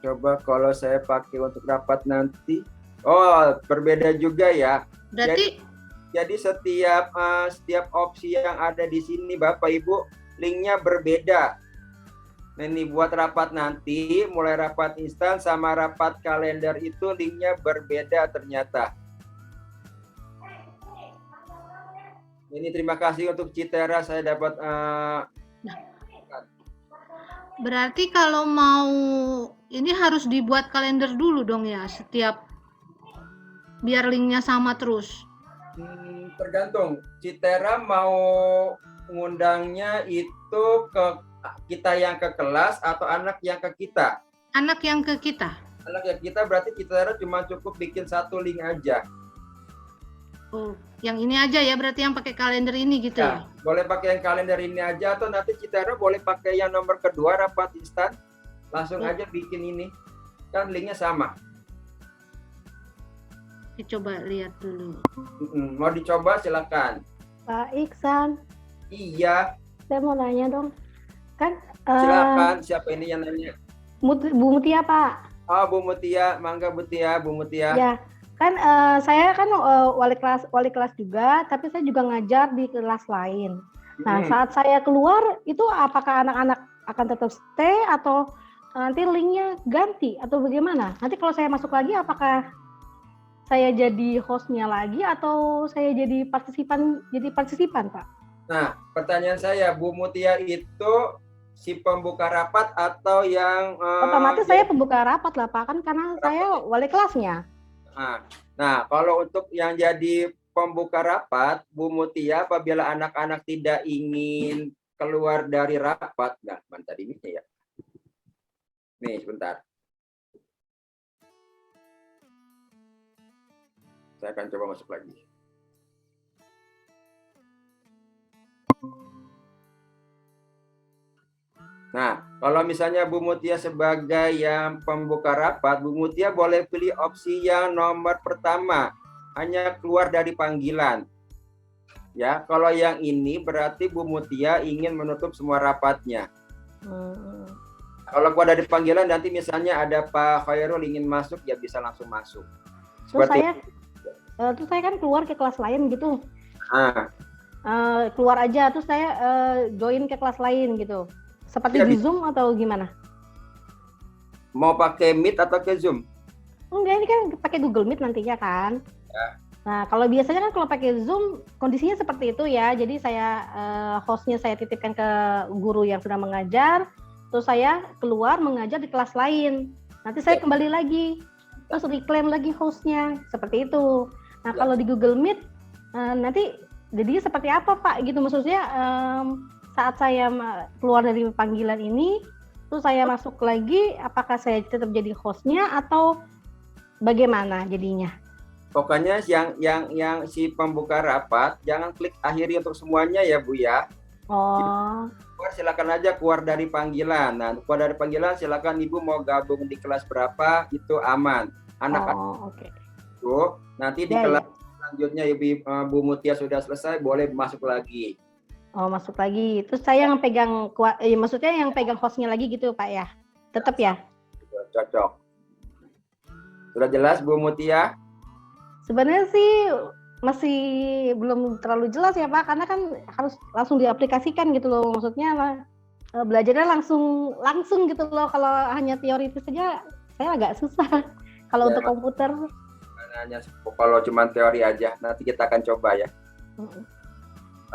Coba kalau saya pakai untuk rapat nanti. Oh, berbeda juga ya. Berarti jadi setiap opsi yang ada di sini Bapak Ibu, linknya berbeda. Nah, ini buat rapat nanti, mulai rapat instan sama rapat kalender itu linknya berbeda ternyata. Ini terima kasih untuk Citera, saya dapat berarti kalau mau ini harus dibuat kalender dulu dong ya, setiap biar linknya sama terus. Tergantung. Citera mau ngundangnya itu ke kita yang ke kelas atau anak yang ke kita? Anak yang ke kita. Anak yang kita berarti Citera cuma cukup bikin satu link aja. Oh, yang ini aja ya, berarti yang pakai kalender ini gitu ya? Boleh pakai yang kalender ini aja atau nanti Citera boleh pakai yang nomor kedua rapat instan. Langsung aja bikin ini. Kan linknya sama. Coba lihat dulu. Mau dicoba silakan. Pak Iksan. Iya. Saya mau nanya dong. Kan silakan, siapa ini yang nanya? Bu Mutia, Pak. Oh, Bu Mutia, mangga Bu Mutia. Ya. Kan saya kan wali kelas juga, tapi saya juga ngajar di kelas lain. Nah, saat saya keluar itu apakah anak-anak akan tetap stay atau nanti linknya ganti atau bagaimana? Nanti kalau saya masuk lagi apakah saya jadi hostnya lagi atau saya jadi partisipan, Pak? Nah, pertanyaan saya, Bu Mutia itu si pembuka rapat atau yang otomatis saya pembuka rapat lah, Pak, kan karena saya wali kelasnya. Nah, kalau untuk yang jadi pembuka rapat, Bu Mutia apabila anak-anak tidak ingin keluar dari rapat, nah, mana tadi ini ya? Nih, sebentar. Saya akan coba masuk lagi. Nah, kalau misalnya Bu Mutia sebagai yang pembuka rapat, Bu Mutia boleh pilih opsi yang nomor pertama, hanya keluar dari panggilan. Ya, kalau yang ini berarti Bu Mutia ingin menutup semua rapatnya. Kalau keluar dari panggilan, nanti misalnya ada Pak Khairul ingin masuk, ya bisa langsung masuk. Terus saya kan keluar ke kelas lain gitu. Keluar aja, terus saya join ke kelas lain gitu. Seperti di Zoom atau gimana? Mau pakai Meet atau ke Zoom? Enggak, ini kan pakai Google Meet nantinya kan. Ya. Nah, kalau biasanya kan kalau pakai Zoom kondisinya seperti itu ya. Jadi saya hostnya saya titipkan ke guru yang sedang mengajar. terus saya keluar mengajar di kelas lain. Nanti saya kembali lagi, terus reclaim lagi hostnya, seperti itu. Nah, kalau di Google Meet, nanti jadinya seperti apa Pak? Gitu maksudnya saat saya keluar dari panggilan ini, terus saya masuk lagi, apakah saya tetap jadi hostnya atau bagaimana jadinya? Pokoknya yang si pembuka rapat jangan klik akhiri untuk semuanya ya Bu ya. Oh. Silakan aja keluar dari panggilan. Nah, keluar dari panggilan silakan Ibu mau gabung di kelas berapa itu aman. Anak-anak itu nanti di kelas selanjutnya Ibu Mutia sudah selesai boleh masuk lagi. Oh, masuk lagi. Terus saya yang pegang maksudnya yang pegang hostnya lagi gitu Pak ya. Tetap ya? Cocok. Sudah jelas Bu Mutia? Sebenarnya sih masih belum terlalu jelas ya Pak, karena kan harus langsung diaplikasikan gitu loh. Maksudnya belajarnya langsung gitu loh. Kalau hanya teoritis saja saya agak susah. Kalau untuk komputer. Hanya kalau cuma teori aja, nanti kita akan coba ya.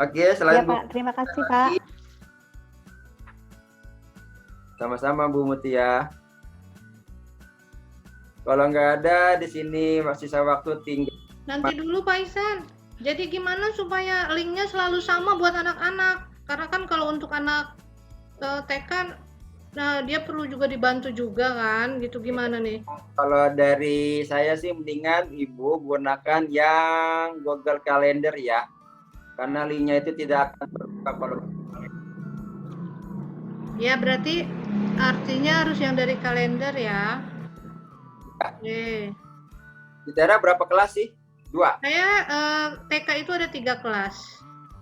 Oke, selain ya, Pak. Terima kasih Pak. Sama-sama Bu Mutia. Kalau nggak ada di sini masih sisa waktu tinggal. Nanti dulu Pak Ihsan. Jadi gimana supaya linknya selalu sama buat anak-anak? Karena kan kalau untuk anak TK, nah dia perlu juga dibantu juga kan, gitu gimana nih? Kalau dari saya sih mendingan Ibu gunakan yang Google Calendar ya, karena linknya itu tidak akan terbuka kalau. Ya berarti artinya harus yang dari kalender ya. Oke. Di daerah berapa kelas sih? 2. Saya TK itu ada 3 kelas.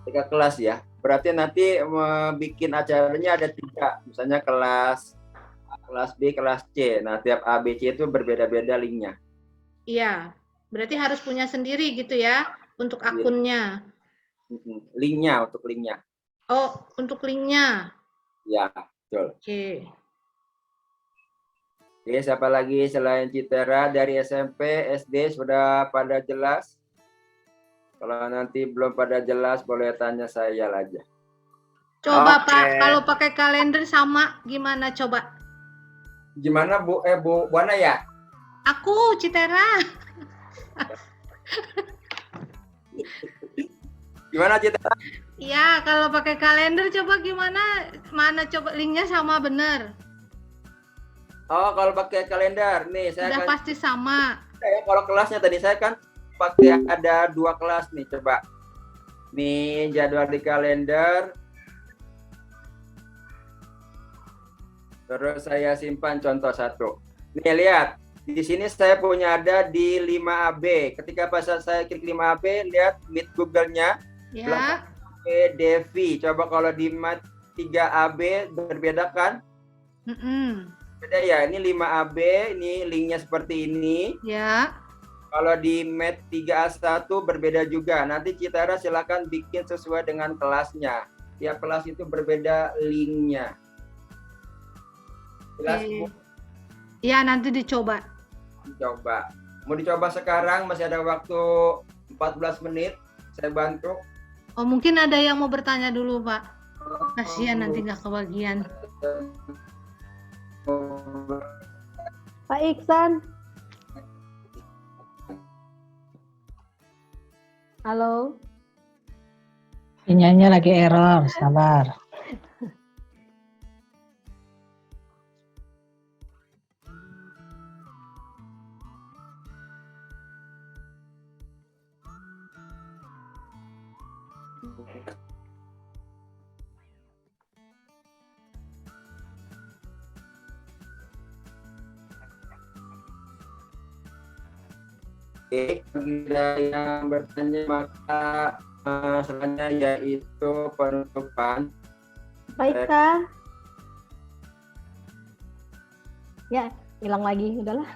3 kelas ya. Berarti nanti bikin acaranya ada 3. Misalnya kelas A, kelas B, kelas C. Nah, tiap A, B, C itu berbeda-beda linknya. Iya. Berarti harus punya sendiri gitu ya untuk akunnya. Linknya, untuk linknya. Oh, untuk linknya. Ya, betul. Oke. Oke, siapa lagi selain Citera dari SMP, SD sudah pada jelas? Kalau nanti belum pada jelas, boleh tanya saya aja. Coba Pak, kalau pakai kalender sama gimana coba? Gimana Bu? Bu Buana ya? Aku, Citera. Gimana Citera? Iya, kalau pakai kalender coba gimana? Mana coba linknya sama bener? Oh, kalau pakai kalender nih saya udah pasti sama. Kalau kelasnya tadi saya kan pakai ada 2 kelas nih, coba. Nih jadwal di kalender. Terus saya simpan contoh 1. Nih lihat, di sini saya punya ada di 5AB. Ketika pas saya klik 5AB, lihat Meet Google-nya. Ya. Devi. Coba kalau di Meet 3AB berbeda kan? Beda ya, ini 5AB, ini linknya seperti ini. Ya. Kalau di Meet 3A1 berbeda juga. Nanti Citara silakan bikin sesuai dengan kelasnya. Tiap kelas itu berbeda linknya. Jelas Bu? Iya, nanti dicoba. Dicoba. Mau dicoba sekarang, masih ada waktu 14 menit. Saya bantu. Oh, mungkin ada yang mau bertanya dulu, Pak. Kasihan nanti nggak kebagian. Pak Iksan. Halo. Sinyalnya lagi error, sabar. Oke, bagi yang bertanya maka selanjutnya yaitu penutupan. Baik, Kak. Ya, hilang lagi, udahlah.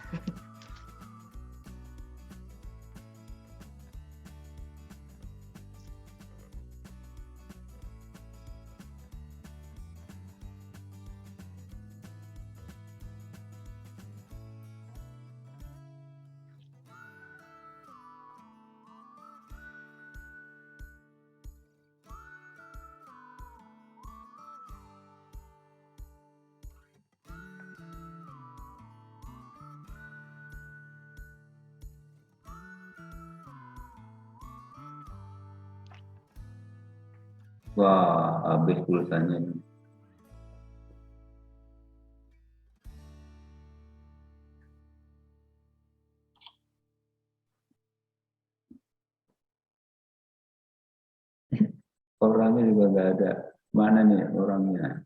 Wah, habis pulsanya. Orangnya juga nggak ada. Mana nih orangnya?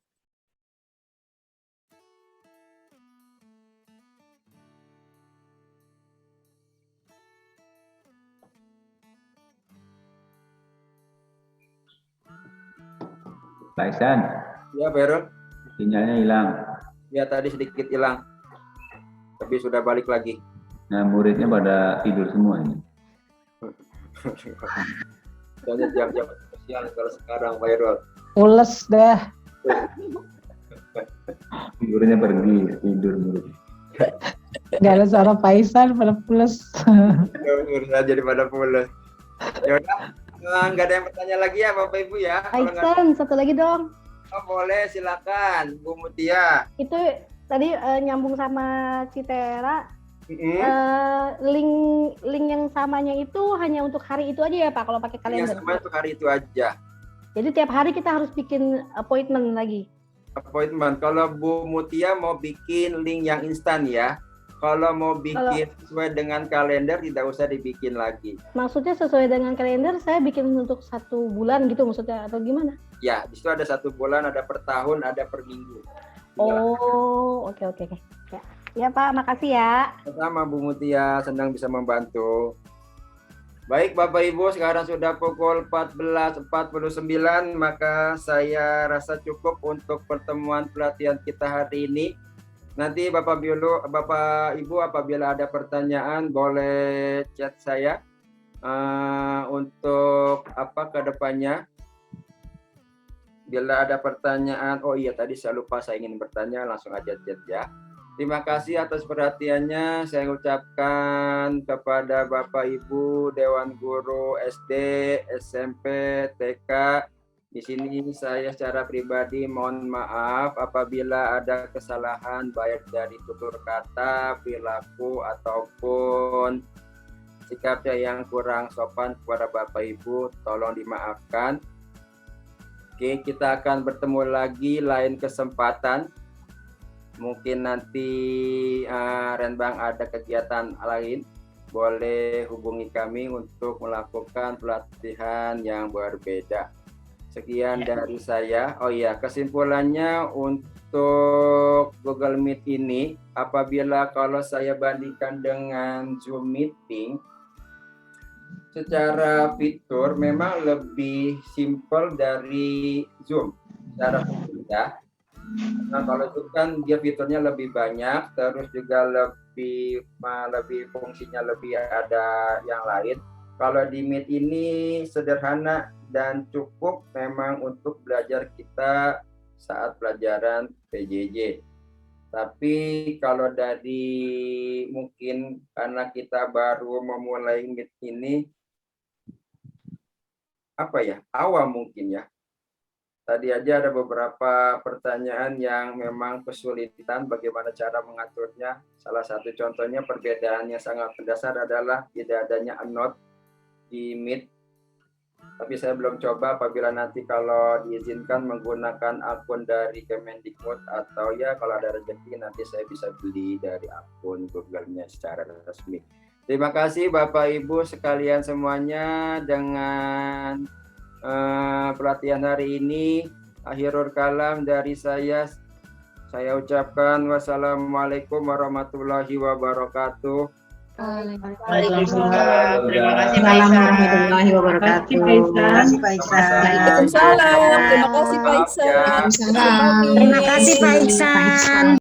Pak Ihsan, Ya, Pak Heru. sinyalnya hilang. Ya, tadi sedikit hilang. Tapi sudah balik lagi. Nah, muridnya pada tidur semua ini. Soalnya jam-jam spesial kalau sekarang, Pak Heru. Pules dah. Tidurnya pergi, tidur murid. Gak ada suara Pak Ihsan pada pules. Udah jadi pada pulas. Ya udah, nggak ada yang bertanya lagi ya Bapak Ibu ya. Pak Ihsan, satu lagi dong. Oh, boleh, silakan Bu Mutia. Itu tadi nyambung sama Citera. Link yang samanya itu hanya untuk hari itu aja ya Pak, kalau pakai kalender. Yang sama untuk hari itu aja. Jadi tiap hari kita harus bikin appointment lagi. Appointment. Kalau Bu Mutia mau bikin link yang instan ya. Kalau mau bikin sesuai dengan kalender tidak usah dibikin lagi. Maksudnya sesuai dengan kalender saya bikin untuk 1 bulan gitu maksudnya atau gimana? Ya, di situ ada 1 bulan, ada per tahun, ada per minggu. Oh, oke. Ya Pak, makasih ya. Sama Bu Mutia, senang bisa membantu. Baik Bapak Ibu, sekarang sudah pukul 14.49, maka saya rasa cukup untuk pertemuan pelatihan kita hari ini. Nanti Bapak Ibu apabila ada pertanyaan boleh chat saya untuk ke depannya. Bila ada pertanyaan, oh iya tadi saya lupa, saya ingin bertanya, langsung aja chat ya. Terima kasih atas perhatiannya. Saya ucapkan kepada Bapak Ibu Dewan Guru SD, SMP, TK. Di sini saya secara pribadi mohon maaf apabila ada kesalahan baik dari tutur kata, perilaku ataupun sikapnya yang kurang sopan kepada Bapak Ibu, tolong dimaafkan. Oke, kita akan bertemu lagi lain kesempatan. Mungkin nanti Renbang ada kegiatan lain, boleh hubungi kami untuk melakukan pelatihan yang berbeda. Sekian dari saya. Oh iya, kesimpulannya untuk Google Meet ini, apabila kalau saya bandingkan dengan Zoom Meeting, secara fitur memang lebih simpel dari Zoom. Secara fitur ya. Nah, kalau itu kan dia fiturnya lebih banyak, terus juga lebih fungsinya lebih ada yang lain. Kalau di Meet ini sederhana dan cukup memang untuk belajar kita saat pelajaran PJJ. Tapi kalau dari mungkin karena kita baru memulai Meet ini, awam mungkin ya. Tadi aja ada beberapa pertanyaan yang memang kesulitan bagaimana cara mengaturnya. Salah satu contohnya perbedaan yang sangat mendasar adalah tidak adanya note di Meet. Tapi saya belum coba, apabila nanti kalau diizinkan menggunakan akun dari Kemendikbud atau ya kalau ada rezeki nanti saya bisa beli dari akun Google-nya secara resmi. Terima kasih Bapak Ibu sekalian semuanya dengan pelatihan hari ini. Akhirul kalam dari saya ucapkan wassalamualaikum warahmatullahi wabarakatuh. Waalaikumsalam. Terima kasih Pak Ihsan. Warahmatullahi wabarakatuh. Terima kasih Pak Ihsan. Waalaikumsalam. Terima kasih Pak Ihsan. Terima kasih Pak Ihsan.